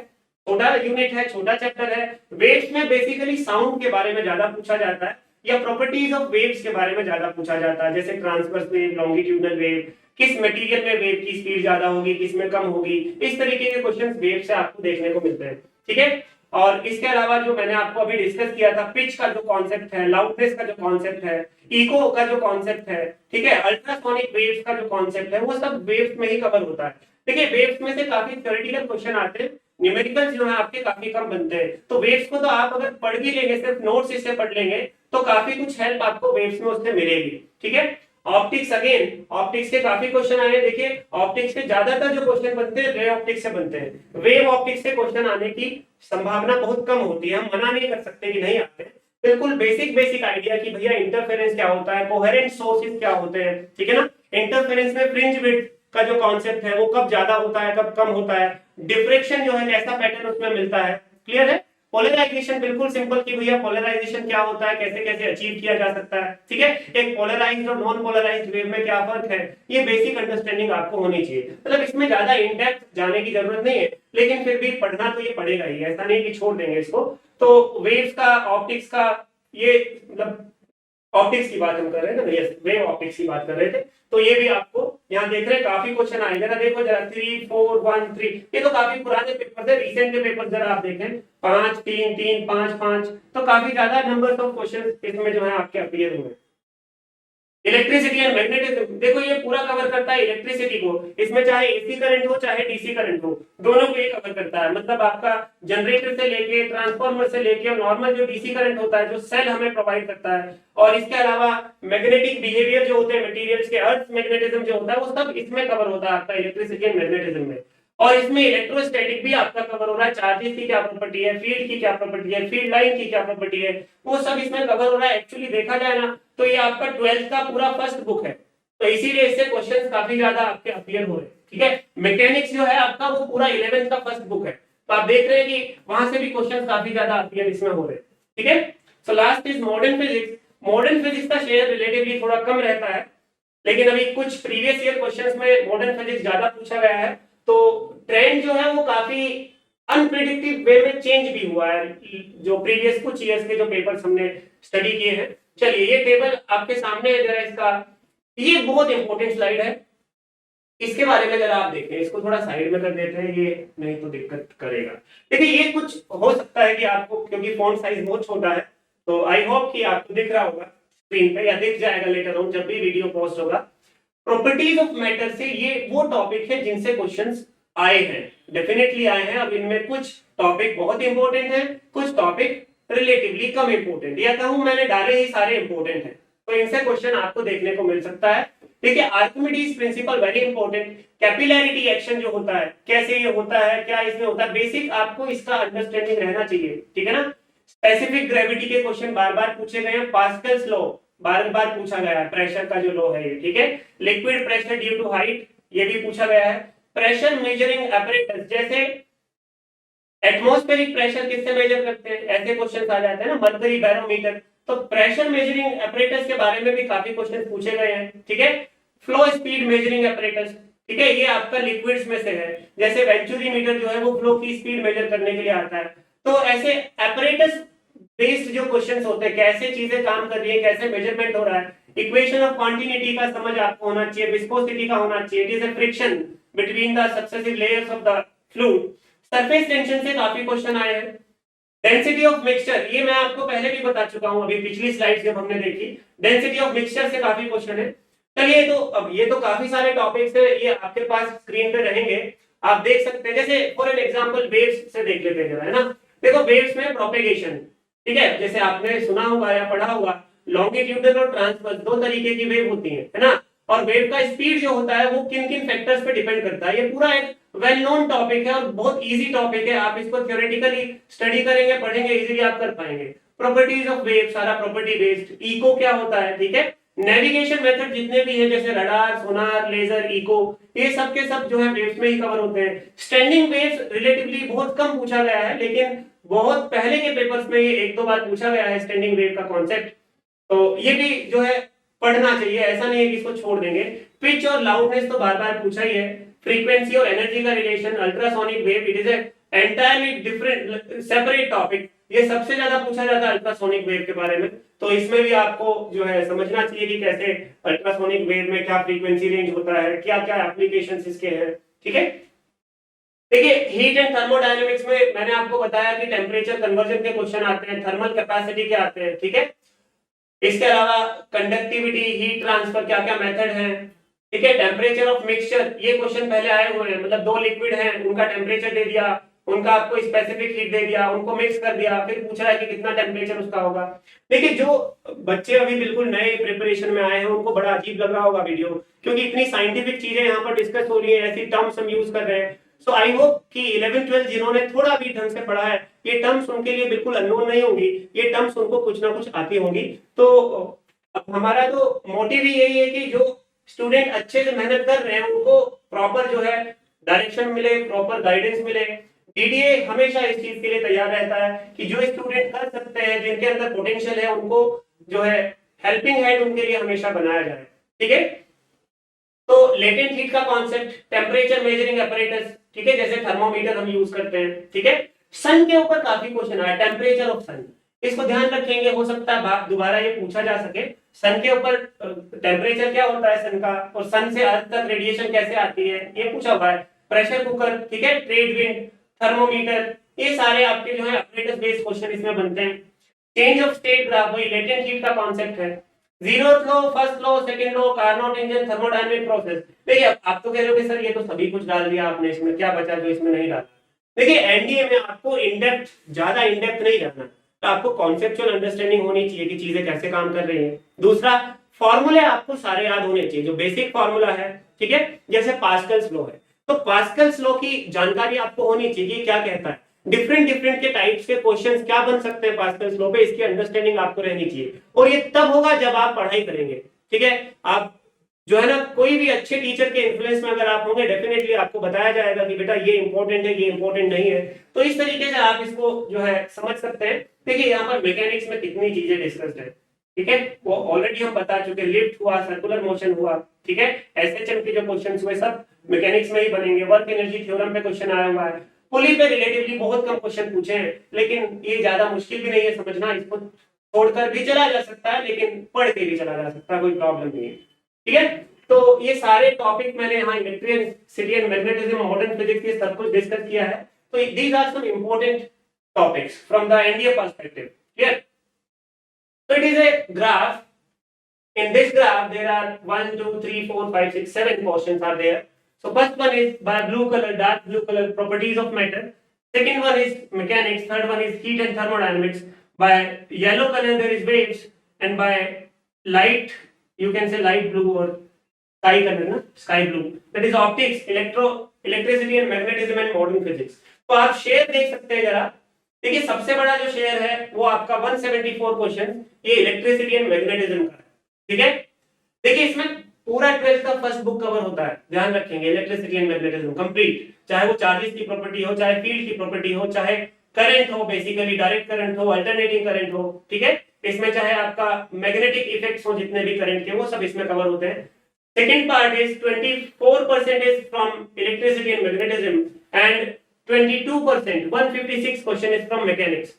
छोटा यूनिट है, छोटा चैप्टर है। वेव्स में बेसिकली साउंड के बारे में ज्यादा पूछा जाता है या प्रॉपर्टीज ऑफ वेव्स के बारे में ज्यादा पूछा जाता है, जैसे ट्रांसवर्स वेव, लॉन्गिट्यूडनल वेव, किस मटेरियल में वेव की स्पीड ज्यादा होगी, किस में कम होगी, इस तरीके के क्वेश्चंस वेव से आपको देखने को मिलते हैं, ठीक है। और इसके अलावा जो मैंने आपको अभी डिस्कस किया था, पिच का जो कॉन्सेप्ट है, लाउडनेस का जो कॉन्सेप्ट है, इको का जो कॉन्सेप्ट है, ठीक है, अल्ट्रासोनिक वेव्स का जो कॉन्सेप्ट है, वो सब वेव्स में ही कवर होता है। देखिए वेव्स में से काफी थ्योरेटिकल क्वेश्चन आते हैं, न्यूमेरिकल जो है आपके काफी कम बनते हैं। तो वेव्स को तो आप अगर पढ़ भी लेंगे, सिर्फ नोट्स इससे पढ़ लेंगे, तो काफी कुछ हेल्प आपको वेव्स में उससे मिलेगी, ठीक है। ऑप्टिक्स, अगेन ऑप्टिक्स के काफी क्वेश्चन आए। देखिए ऑप्टिक्स के ज्यादातर जो क्वेश्चन बनते हैं रे ऑप्टिक्स से बनते हैं। वेव ऑप्टिक्स से क्वेश्चन आने की संभावना बहुत कम होती है, हम मना नहीं कर सकते कि नहीं आते। बिल्कुल बेसिक आइडिया कि भैया इंटरफेरेंस क्या होता है, कोहेरेंट सोर्सेज क्या होते हैं, ठीक है ना। इंटरफेरेंस में फ्रिंज विड्थ का जो कॉन्सेप्ट है वो कब ज्यादा होता है, कब कम होता है, डिफ्रेक्शन जो है कैसा पैटर्न उसमें मिलता है, क्लियर है। पोलराइजेशन बिल्कुल सिंपल कि भैया पोलराइजेशन क्या होता है, कैसे कैसे अचीव किया जा सकता है, ठीक है। एक पोलराइज्ड और नॉन पोलराइज्ड वेव में क्या फर्क है, ये बेसिक अंडरस्टैंडिंग आपको होनी चाहिए। मतलब इसमें ज्यादा इन डेप्थ जाने की जरूरत नहीं है, लेकिन फिर भी पढ़ना तो ये पड़ेगा ही, ऐसा नहीं कि छोड़ देंगे इसको। तो वेव्स का, ऑप्टिक्स का, ये मतलब ऑप्टिक्स की बात हम कर रहे थे ना, यस वेव ऑप्टिक्स की बात कर रहे थे। तो ये भी आपको यहाँ देख रहे हैं काफी क्वेश्चन आए, जरा देखो जरा 3 4 1 3, ये तो काफी पुराने पेपर है, रिसेंट के पेपर जरा आप देखें 5 3 3 5 5, तो काफी ज्यादा नंबर ऑफ क्वेश्चन इसमें जो है आपके अपीयर हुए। इलेक्ट्रिसिटी एंड मैग्नेटिज्म, देखो ये पूरा कवर करता है इलेक्ट्रिसिटी को, इसमें चाहे एसी करंट हो चाहे डीसी करंट हो, दोनों को ये कवर करता है। मतलब आपका जनरेटर से लेके, ट्रांसफार्मर से लेके, और नॉर्मल जो डीसी करंट होता है जो सेल हमें प्रोवाइड करता है, और इसके अलावा मैग्नेटिक बिहेवियर जो होते हैं मटेरियल्स के, अर्थ मैग्नेटिज्म जो होता है, वो सब इसमें कवर होता है आपका इलेक्ट्रिसिटी एंड मैग्नेटिज्म में। और इसमें इलेक्ट्रोस्टैटिक भी आपका कवर हो रहा है, चार्जेस की क्या प्रॉपर्टी है, फील्ड की क्या प्रॉपर्टी है, फील्ड लाइन की क्या प्रॉपर्टी है, वो सब इसमें कवर हो रहा है। एक्चुअली देखा जाए ना तो ये आपका 12th का पूरा फर्स्ट बुक है, तो इसीलिए इससे क्वेश्चंस काफी ज्यादा आपके अपीयर हो रहे हैं, ठीक है। मैकेनिक्स जो है आपका वो पूरा 11th का फर्स्ट बुक है, तो आप देख रहे हैं कि वहां से भी क्वेश्चंस काफी ज्यादा अपीयर इसमें हो रहे हैं, ठीक है। So last is modern physics. Modern physics का शेयर रिलेटिवली थोड़ा कम रहता है, लेकिन अभी कुछ प्रीवियस ईयर क्वेश्चंस में मॉडर्न फिजिक्स ज्यादा पूछा गया है। तो ट्रेंड जो है वो काफी अनप्रेडिक्टिव वे में चेंज भी हुआ है, जो प्रीवियस कुछ ईयर्स के जो पेपर्स हमने स्टडी किए हैं। चलिए ये टेबल आपके सामने है, जरा इसका, ये बहुत इंपॉर्टेंट स्लाइड है, इसके बारे में जरा आप देखें। इसको थोड़ा साइड में कर देते हैं, ये नहीं तो दिक्कत करेगा। देखिए ये कुछ हो सकता है कि आपको, क्योंकि फॉन्ट साइज बहुत छोटा है, तो आई होप कि आपको दिख रहा होगा स्क्रीन पे, या दिख जाएगा लेटर ऑन जब भी वीडियो पोस्ट होगा। प्रॉपर्टीज ऑफ मैटर से ये वो टॉपिक है जिनसे क्वेश्चंस आए हैं, डेफिनेटली आए हैं। अब इनमें कुछ टॉपिक बहुत इंपॉर्टेंट हैं, कुछ टॉपिक रिलेटिवली कम इंपॉर्टेंट, या कहूं मैंने डाले ही सारे इंपॉर्टेंट हैं, तो इनसे क्वेश्चन आपको देखने को मिल सकता है। देखिए Archimedes principal very important, capillarity action जो होता है कैसे ये होता है, क्या इसमें होता है, बेसिक आपको इसका अंडरस्टैंडिंग रहना चाहिए, ठीक है ना। स्पेसिफिक ग्रेविटी के क्वेश्चन बार बार पूछे गए हैं, पास्कल्स लॉ बार बार पूछा गया है, प्रेशर का जो लॉ है ये, ठीक है। Liquid pressure due to height, ये भी पूछा गया है। प्रेशर मेजरिंग apparatus, जैसे एटमॉस्फेरिक प्रेशर किससे मेजर करते हैं, ऐसे क्वेश्चन आ जाते हैं ना, मर्करी बैरोमीटर। तो प्रेशर मेजरिंग apparatus के बारे में भी काफी क्वेश्चन पूछे गए हैं, ठीक है। फ्लो स्पीड मेजरिंग apparatus, ठीक है, ये आपका लिक्विड्स में से है, जैसे वेंचुरीमीटर जो है वो फ्लो की स्पीड मेजर करने के लिए आता है। तो ऐसे apparatus बेस्ड जो क्वेश्चंस होते हैं, कैसे चीजें काम कर रही है, कैसे मेजरमेंट हो रहा है, इक्वेशन ऑफ क्वांटिटी का समझ आपको होना चाहिए, विस्कोसिटी का होना चाहिए, it is a friction between the successive layers of the fluid. Surface tension से काफी क्वेश्चन आए हैं। डेंसिटी ऑफ मिक्सचर, ये मैं आपको पहले भी बता चुका हूं, अभी पिछली स्लाइड जब हमने देखी, डेंसिटी ऑफ मिक्सचर से काफी क्वेश्चन है। चलिए, तो अब ये तो काफी सारे टॉपिक्स है, ये आपके पास स्क्रीन पे रहेंगे, आप देख सकते हैं। जैसे फॉर एन एग्जांपल वेव्स से देख लेते हैं जरा, है ना। देखो वेव्स में प्रोपेगेशन, ठीक है, जैसे आपने सुना होगा या पढ़ा होगा, लॉन्गिट्यूडनल और ट्रांसवर्स दो तरीके की वेव होती है ना। और वेव का स्पीड जो होता है वो किन किन फैक्टर्स पे डिपेंड करता है। ये पूरा एक वेल नोन टॉपिक है और बहुत इजी टॉपिक है, आप इसको थ्योरेटिकली स्टडी करेंगे, पढ़ेंगे, इजीली आप कर पाएंगे। प्रॉपर्टीज ऑफ वेव, सारा प्रॉपर्टी बेस्ड। इको क्या होता है, ठीक है। नेविगेशन मेथड जितने भी हैं, जैसे रडार, सोनार, लेजर, इको, ये सब के सब जो है वेव्स में ही कवर होते हैं। स्टैंडिंग वेव्स रिलेटिवली बहुत कम पूछा गया है, लेकिन बहुत पहले के पेपर्स में ये एक दो बार पूछा गया है स्टैंडिंग वेव का कॉन्सेप्ट, तो ये भी जो है पढ़ना चाहिए, ऐसा नहीं है कि इसको छोड़ देंगे। पिच और लाउडनेस तो बार बार पूछा ही है। फ्रीक्वेंसी और एनर्जी का relation, ultrasonic wave, it is entirely different separate topic, ये सबसे ज्यादा पूछा जाता है अल्ट्रासोनिक वेव के बारे में। तो इसमें भी आपको जो है समझना चाहिए कि कैसे अल्ट्रासोनिक वेव में क्या फ्रीक्वेंसी रेंज होता है, क्या क्या एप्लीकेशंस इसके हैं, ठीक है। देखिए, हीट एंड थर्मोडायनेमिक्स में मैंने आपको बताया कि टेम्परेचर कन्वर्जन के क्वेश्चन आते हैं, थर्मल कैपेसिटी के आते हैं, ठीक है। इसके अलावा कंडक्टिविटी, हीट ट्रांसफर, क्या क्या मेथड है, ठीक है। टेम्परेचर ऑफ मिक्सचर, ये क्वेश्चन पहले आए हुए हैं, मतलब दो लिक्विड हैं, उनका टेम्परेचर दे दिया, उनका आपको स्पेसिफिक हीट दे दिया, उनको मिक्स कर दिया, फिर पूछ रहा है कि कितना टेम्परेचर उसका होगा। देखिए, जो बच्चे अभी बिल्कुल नए प्रिपरेशन में आए हैं उनको बड़ा अजीब लग रहा होगा वीडियो, क्योंकि इतनी साइंटिफिक चीजें यहाँ पर डिस्कस हो रही है, ऐसी टर्म्स हम यूज कर रहे हैं। सो आई होप कि 11 12 जिन्होंने थोड़ा भी ढंग से पढ़ा है, ये टर्म्स उनके लिए बिल्कुल अननोन नहीं होंगी, ये टर्म्स उनको कुछ ना कुछ आती होंगी। तो अब हमारा तो मोटिव ही यही है कि जो स्टूडेंट अच्छे से मेहनत कर रहे हैं उनको प्रॉपर जो है डायरेक्शन मिले, प्रॉपर गाइडेंस मिले। डीडीए हमेशा इस चीज के लिए तैयार रहता है कि जो स्टूडेंट कर सकते हैं, जिनके अंदर पोटेंशियल है, उनको जो है हेल्पिंग हैंड उनके लिए हमेशा बनाया जाए, ठीक है। तो लेटेंट हीट का कॉन्सेप्ट, टेम्परेचर मेजरिंग apparatus, ठीक है, जैसे थर्मोमीटर हम यूज करते हैं, ठीक है। सन के ऊपर काफी क्वेश्चन आया, टेम्परेचर ऑफ सन, इसको ध्यान रखेंगे, हो सकता है बात दोबारा ये पूछा जा सके। सन के ऊपर टेम्परेचर क्या होता है सन का, और सन से अर्थ तक रेडिएशन कैसे आती है, ये पूछा हुआ है। प्रेशर कुकर, ठीक है, ट्रेड विंड, थर्मोमीटर, ये सारे आपके जो है apparatus बेस्ड क्वेश्चन इसमें बनते हैं। चेंज ऑफ स्टेट ग्राफ, वही लेटेंट हीट का कॉन्सेप्ट है। Zeroth law, first law, second law, Carnot engine, thermodynamic process. देखिए, आप तो कह रहे हो कि सर ये तो सभी कुछ डाल दिया आपने, इसमें क्या बचा जो इसमें नहीं डाला। देखिए, एनडीए में आपको इनडेप्थ, ज्यादा इनडेप्थ नहीं जाना, तो आपको कॉन्सेप्चुअल अंडरस्टैंडिंग होनी चाहिए कि चीजें कैसे काम कर रही हैं। दूसरा, फॉर्मूले आपको सारे याद होने चाहिए, जो बेसिक फॉर्मूला है, ठीक है, जैसे पास्कल्स लॉ है, तो पास्कल्स लॉ की जानकारी आपको होनी चाहिए, क्या कहता है, डिफरेंट डिफरेंट के टाइप्स के क्वेश्चंस क्या बन सकते हैं पास्कल्स लॉ पे, इसकी अंडरस्टैंडिंग आपको रहनी चाहिए। और ये तब होगा जब आप पढ़ाई करेंगे, ठीक है। आप जो है ना, कोई भी अच्छे टीचर के इन्फ्लुएंस में अगर आप होंगे, डेफिनेटली आपको बताया जाएगा कि बेटा ये इंपॉर्टेंट है, ये इंपॉर्टेंट नहीं है। तो इस तरीके से आप इसको जो है समझ सकते हैं। देखिए, यहाँ पर मैकेनिक्स में कितनी चीजें डिस्कस्ड है, ठीक है, वो ऑलरेडी हम बता चुके, लिफ्ट हुआ, सर्कुलर मोशन हुआ, ठीक है, एसएचएम के जो क्वेश्चंस हुए सब मैकेनिक्स में ही बनेंगे। वर्क एनर्जी थ्योरम पे क्वेश्चन आया हुआ है। पुली पे रिलेटिवली बहुत कम क्वेश्चन पूछे हैं, लेकिन ये ज्यादा मुश्किल भी नहीं है समझना, इसको छोड़कर भी चला जा सकता है, लेकिन पढ़ के भी चला जा सकता है, कोई प्रॉब्लम नहीं है, ठीक है। तो ये सारे टॉपिक मैंने यहाँ electricity and magnetism, modern physics, ये सब कुछ डिस्कस किया है। तो these are some important topics from the NDA perspective, clear. So it is a graph. In this graph, there are 1, 2, 3, 4, 5, 6, 7 portions are there. So first one is by blue color, dark blue color, properties of matter. Second one is mechanics. Third one is heat and thermodynamics. By yellow color, there is waves, and by light, you can say light blue or sky color, na? Sky blue. That is optics, electricity and magnetism and modern physics. तो आप shape देख सकते हैं जरा, देखिए सबसे बड़ा जो शेयर है वो आपका 174 क्वेश्चन ये इलेक्ट्रिसिटी एंड मैग्नेटिज्म का है, ठीक है। देखिए इसमें पूरा 12th का फर्स्ट बुक कवर होता है, ध्यान रखेंगे, इलेक्ट्रिसिटी एंड मैग्नेटिज्म कंप्लीट, चाहे वो चार्जेस की प्रॉपर्टी हो, चाहे फील्ड की प्रॉपर्टी हो, चाहे करंट हो, बेसिकली डायरेक्ट करंट हो, अल्टरनेटिंग करंट हो, ठीक है। इसमें चाहे आपका मैग्नेटिक इफेक्ट्स हो, जितने भी करंट के, वो सब इसमें कवर होते हैं। Second part is 24% is from electricity and magnetism and 22% 156 question is from mechanics,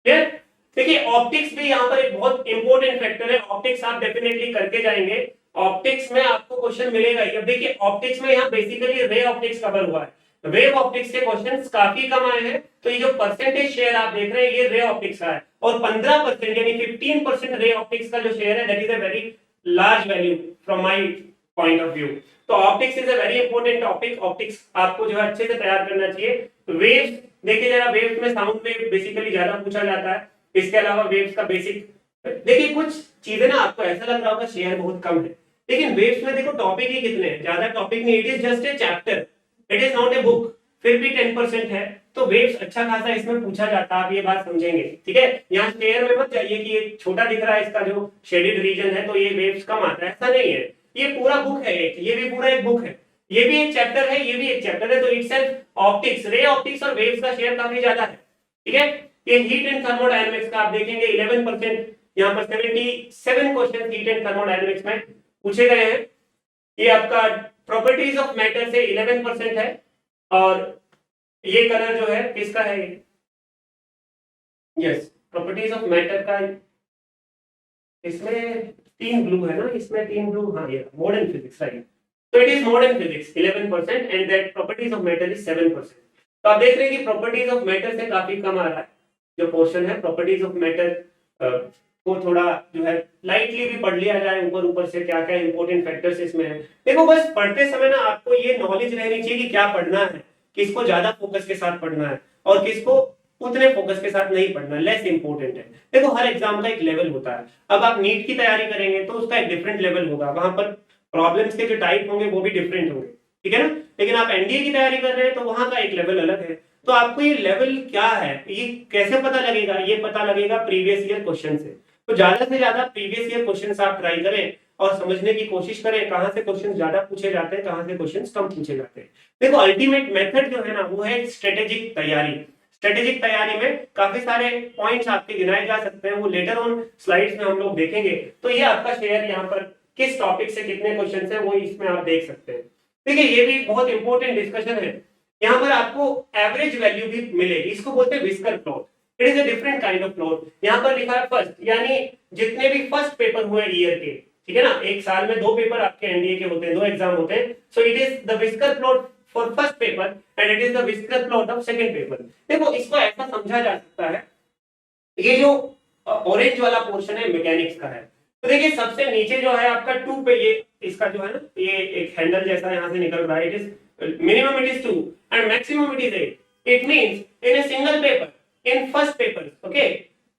clear. देखिए ऑप्टिक्स भी यहाँ पर एक बहुत इंपॉर्टेंट फैक्टर है, ऑप्टिक्स आप डेफिनेटली करके जाएंगे, ऑप्टिक्स में आपको क्वेश्चन मिलेगा ही। अब देखिए ऑप्टिक्स में यहाँ बेसिकली रे ऑप्टिक्स कवर हुआ है, वेव ऑप्टिक्स के क्वेश्चंस काफी कम आए हैं, तो ये जो परसेंटेज शेयर आप देख रहे हैं ये रे ऑप्टिक्स का है, और 15% यानी 15% रे ऑप्टिक्स का जो शेयर है that is a very large value from my point of view. तो optics is a very important topic, optics आपको जो है अच्छे से तैयार करना चाहिए। वेव्स देखिए जरा, वेव्स में साउंड वेव बेसिकली ज्यादा पूछा जाता है, इसके अलावा वेव्स का बेसिक, देखिए कुछ चीजें ना आपको ऐसा लग रहा होगा शेयर बहुत कम है, लेकिन वेव्स में देखो टॉपिक ही कितने हैं, ज्यादा टॉपिक नहीं, it is just a chapter, it is not a book, फिर भी 10% है, तो वेव्स अच्छा खासा इसमें पूछा जाता है, आप ये बात समझेंगे, ठीक है। यहाँ शेयर में मत जाइए कि ये छोटा दिख रहा है इसका जो शेडेड रीजन है तो ये वेव्स कम आता है, ऐसा नहीं है, ये पूरा बुक है एक, ये भी पूरा एक बुक है, ये भी एक चैप्टर है, ये भी एक चैप्टर है, तो इटसेल्फ ऑप्टिक्स, रे ऑप्टिक्स और वेव्स का शेयर काफी ज्यादा है, ठीक है। ये हीट एंड थर्मोडायनामिक्स का आप देखेंगे 11%, यहाँ पर 77 क्वेश्चन हीट एंड थर्मोडायनामिक्स में पूछे गए हैं। ये आपका प्रॉपर्टीज ऑफ मैटर से 11% है, और ये कलर जो है किसका है, यस प्रॉपर्टीज ऑफ मैटर का, इसमें 3 ब्लू है ना, इसमें 3 ब्लू, हाँ ये मॉडर्न फिजिक्स, राइट, तो it is modern physics 11% and that properties of matter is 7%। तो आप देख रहे हैं कि प्रॉपर्टीज ऑफ मैटर से काफी कम आ रहा है जो पोर्शन है, प्रॉपर्टीज ऑफ मैटर को थोड़ा जो है लाइटली भी पढ़ लिया जाए, ऊपर ऊपर से क्या क्या इंपॉर्टेंट फैक्टर्स इसमें है। देखो बस पढ़ते समय ना आपको ये नॉलेज रहनी चाहिए कि क्या पढ़ना है, किसको ज्यादा फोकस के साथ पढ़ना है और किसको उतने फोकस के साथ नहीं पढ़ना, लेस इंपॉर्टेंट है। देखो हर एग्जाम का एक लेवल होता है, अब आप नीट की तैयारी करेंगे तो उसका एक डिफरेंट लेवल होगा, वहां पर प्रॉब्लम्स के जो टाइप होंगे वो भी डिफरेंट होंगे, ठीक है ना। लेकिन आप एनडीए की तैयारी कर रहे हैं तो वहां का एक लेवल अलग है, तो आपको ये लेवल क्या है ये कैसे पता लगेगा, ये पता लगेगा प्रीवियस ईयर क्वेश्चन से। तो ज्यादा से ज्यादा प्रीवियस ईयर क्वेश्चन आप ट्राई करें और समझने की कोशिश करें कहां से क्वेश्चन ज्यादा पूछे जाते हैं, कहां से क्वेश्चन कम पूछे जाते हैं। देखो अल्टीमेट मेथड जो है ना वो है स्ट्रेटेजिक तैयारी, स्ट्रेटेजिक तैयारी में काफी सारे पॉइंट्स आपके गिनाए जा सकते हैं, वो लेटर ऑन स्लाइड्स में हम लोग देखेंगे। तो ये आपका शेयर यहाँ पर किस टॉपिक से कितने क्वेश्चन है वो इसमें आप देख सकते हैं। देखिए ये भी बहुत इंपॉर्टेंट डिस्कशन है, यहाँ पर आपको एवरेज वैल्यू भी मिलेगी, इसको बोलते हैं whisker plot, it is a different kind of plot. यहाँ पर लिखा है फर्स्ट, यानी जितने भी फर्स्ट पेपर हुए ईयर के, ठीक है ना, एक साल में 2 पेपर आपके एनडीए के होते हैं, 2 एग्जाम होते हैं, सो it is the whisker plot for first paper and it is the whisker plot of second paper. देखो इसको ऐसा समझा जा सकता है, ये जो ऑरेंज वाला पोर्शन है मैकेनिक्स का है, तो देखिए सबसे नीचे जो है आपका 2 पे, ये इसका जो है ना ये एक हैंडल जैसा यहाँ से निकल रहा है, it is minimum it is 2 and maximum it is 8, it means in a single paper in first paper, okay,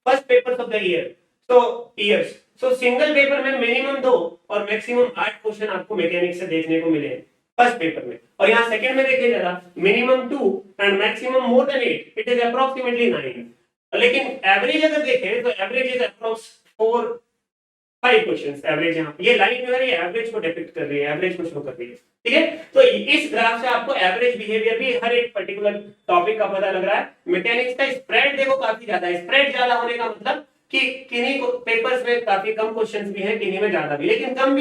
first papers of the year, so years, so single paper में मिनिमम 2 और maximum 8 question आपको mechanics से देखने को मिले first paper में, और यहाँ सेकंड में देखिए जरा minimum 2 and maximum more than 8, it is approximately 9, लेकिन एवरेज अगर देखें तो average is approx 4-5 questions average. यहाँ ये लाइन जो है ये एवरेज को डिपिक्ट कर रही है, एवरेज को शो कर रही है, ठीक है। तो इस ग्राफ से आपको एवरेज बिहेवियर भी हर एक पर्टिकुलर टॉपिक का पता लग रहा है। मैकेनिक्स का स्प्रेड देखो काफी ज्यादा है, स्प्रेड ज्यादा होने का मतलब कि किन्हीं पेपर्स में काफी कम क्वेश्चंस भी हैं, किन्हीं में ज्यादा भी, लेकिन कम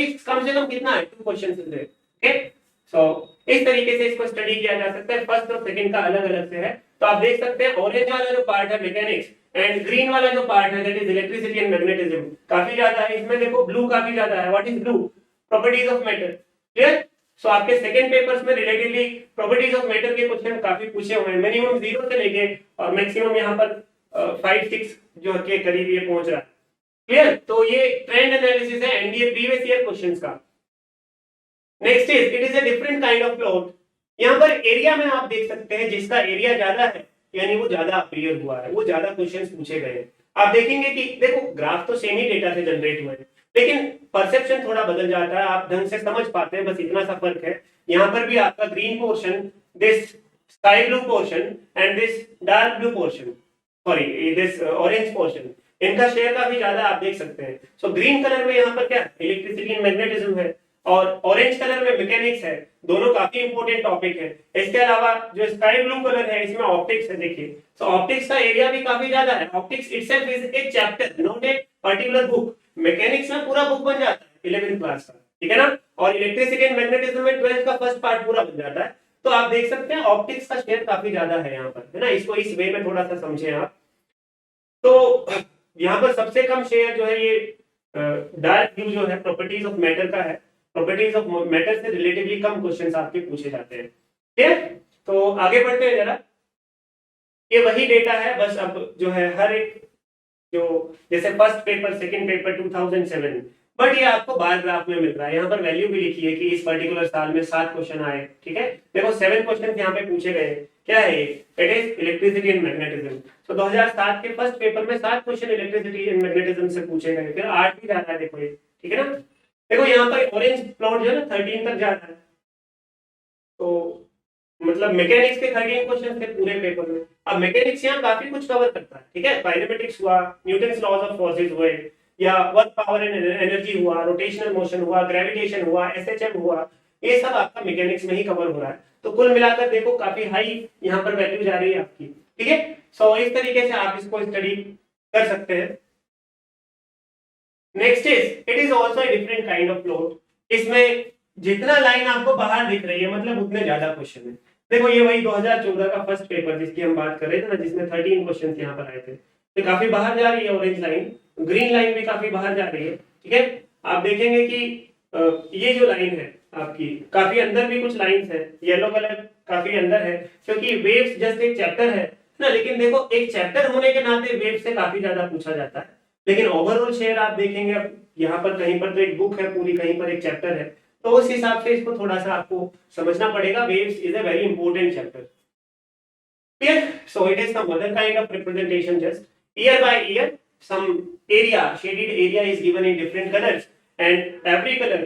से कम कितना है 2 क्वेश्चंस है, ओके। सो इस तरीके से इसको स्टडी किया जा सकता है, फर्स्ट और सेकंड का अलग अलग से है। तो आप देख सकते हैं ऑरेंज वाला जो पार्ट है मैकेनिक्स एंड ग्रीन वाला जो पार्ट है that is electricity and magnetism, काफी ज्यादा है इसमें। देखो ब्लू काफी ज्यादा है, what is blue, properties of matter, clear. So आपके सेकंड पेपर्स में रिलेटिवली प्रॉपर्टीज ऑफ मैटर के क्वेश्चन काफी पूछे हुए हैं, मिनिमम 0 से लेके और मैक्सिमम यहाँ पर 5-6 जो के करीब ये पहुंच रहा है, क्लियर। तो ये ट्रेंड एनालिसिस है एनडीए प्रीवियस ईयर क्वेश्चंस का। Next is it is a different kind of plot. यहाँ पर एरिया में आप देख सकते हैं जिसका एरिया ज्यादा है यानी वो ज्यादा अपीयर हुआ है, वो ज्यादा क्वेश्चंस पूछे गए हैं। आप देखेंगे कि देखो ग्राफ तो सेम ही डेटा से जनरेट हुए हैं लेकिन परसेप्शन थोड़ा बदल जाता है, आप ढंग से समझ पाते हैं, बस इतना सा फर्क है। यहाँ पर भी आपका green portion, this sky blue portion and this dark blue portion, sorry this orange portion, इनका शेयर काफी ज्यादा आप देख सकते हैं। सो ग्रीन कलर में यहाँ पर क्या इलेक्ट्रिसिटी एंड मैग्नेटिज्म है और ऑरेंज कलर में मैकेनिक्स है, दोनों काफी इंपॉर्टेंट टॉपिक है। इसके अलावा जो स्काई ब्लू कलर है इसमें ऑप्टिक्स है, देखिए सो ऑप्टिक्स का एरिया भी काफी ज्यादा है। Optics itself is a chapter not a particular book. Mechanics में पूरा बुक बन जाता है 11th क्लास का, ठीक है ना, और इलेक्ट्रिसिटी एंड मैग्नेटिज्म में 12th का फर्स्ट पार्ट पूरा बन जाता है। तो आप देख सकते हैं ऑप्टिक्स का शेयर काफी ज्यादा है यहाँ पर, है ना, इसको इस वे में थोड़ा सा समझें आप। तो यहाँ पर सबसे कम शेयर जो है ये डार्क ब्लू जो है प्रॉपर्टीज ऑफ मैटर का है। प्रॉपर्टीज ऑफ मैटर से रिलेटिवली कम क्वेश्चंस आपके पूछे जाते हैं, ठीक है। तो आगे बढ़ते हैं जरा, ये वही डेटा है, बस अब जो है हर एक जो जैसे first paper second paper 2007, but ये आपको बार ग्राफ में मिल रहा है। यहाँ पर वैल्यू भी लिखी है कि इस पर्टिकुलर साल में 7 क्वेश्चन आए, ठीक है। देखो 7 क्वेश्चन यहाँ पे पूछे गए, क्या है it is electricity and magnetism. तो 2007 के फर्स्ट पेपर में 7 क्वेश्चन इलेक्ट्रिसिटी एंड मैग्नेटिज्म से पूछे गए, फिर 8 भी जाता है, देखो ये, ठीक है ना। देखो यहाँ पर ऑरेंज प्लॉट जो है ना 13 तक जाता है, तो मतलब मैकेनिक्स के 13 क्वेश्चन थे पूरे पेपर में। अब मैकेनिक्स यहाँ काफी कुछ कवर करता है, ठीक है, काइनेमेटिक्स हुआ, न्यूटन्स लॉज ऑफ फोर्सेस हुए, या वर्क पावर एंड एनर्जी हुआ, रोटेशनल मोशन हुआ, ग्रेविटेशन हुआ, एसएचएम हुआ, ये सब आपका मैकेनिक्स में ही कवर हो रहा है। तो कुल मिलाकर देखो काफी हाई यहाँ पर वैल्यू जा रही है आपकी, ठीक है। सो इस तरीके से आप इसको स्टडी कर सकते हैं। Next is it is also a different kind of plot. इसमें जितना लाइन आपको बाहर दिख रही है मतलब उतने ज्यादा क्वेश्चन है। देखो ये वही 2014 का फर्स्ट पेपर जिसकी हम बात कर रहे थे ना, जिसमें 13 क्वेश्चन यहाँ पर आए थे, तो काफी बाहर जा रही है ऑरेंज लाइन, ग्रीन लाइन भी काफी बाहर जा रही है, ठीक है। आप देखेंगे कि ये जो लाइन है आपकी काफी अंदर भी कुछ लाइंस है, येलो कलर काफी अंदर है, क्योंकि वेव्स जस्ट एक चैप्टर है ना, लेकिन देखो एक चैप्टर होने के नाते वेव से काफी ज्यादा पूछा जाता है। लेकिन ओवरऑल शेयर आप देखेंगे यहाँ पर कहीं पर तो एक बुक है पूरी, कहीं पर एक चैप्टर है, तो उस हिसाब से इसको थोड़ा सा आपको समझना पड़ेगा। Waves is a very important chapter, clear. So it is some other kind of representation, just year by year some area, shaded area is given in different colors and every color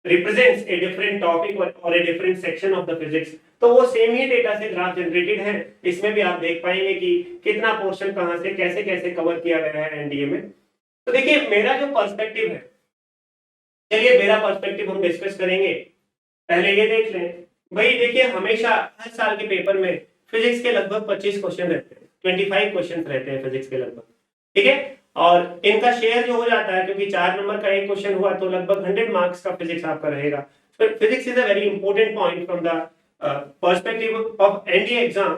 represents a different topic or a different section of the physics। तो वो same ही data से graph generated है, इसमें भी आप देख पाएंगे कि कितना पोर्शन कहां से कैसे कैसे कवर किया गया है एनडीए में। तो देखिए मेरा जो पर्सपेक्टिव है, चलिए मेरा पर्सपेक्टिव हम डिस्कस करेंगे। पहले ये देख लें भाई, देखिए हमेशा हर साल के पेपर में फिजिक्स के लगभग 25 क्वेश्चन रहते हैं, 25 क्वेश्चन रहते हैं फिजिक्स के लगभग, ठीक है। और इनका शेयर जो हो जाता है, क्योंकि 4 नंबर का एक क्वेश्चन हुआ तो लगभग 100 मार्क्स का फिजिक्स आपका रहेगा। Physics is a very important point from the perspective of NDA exam.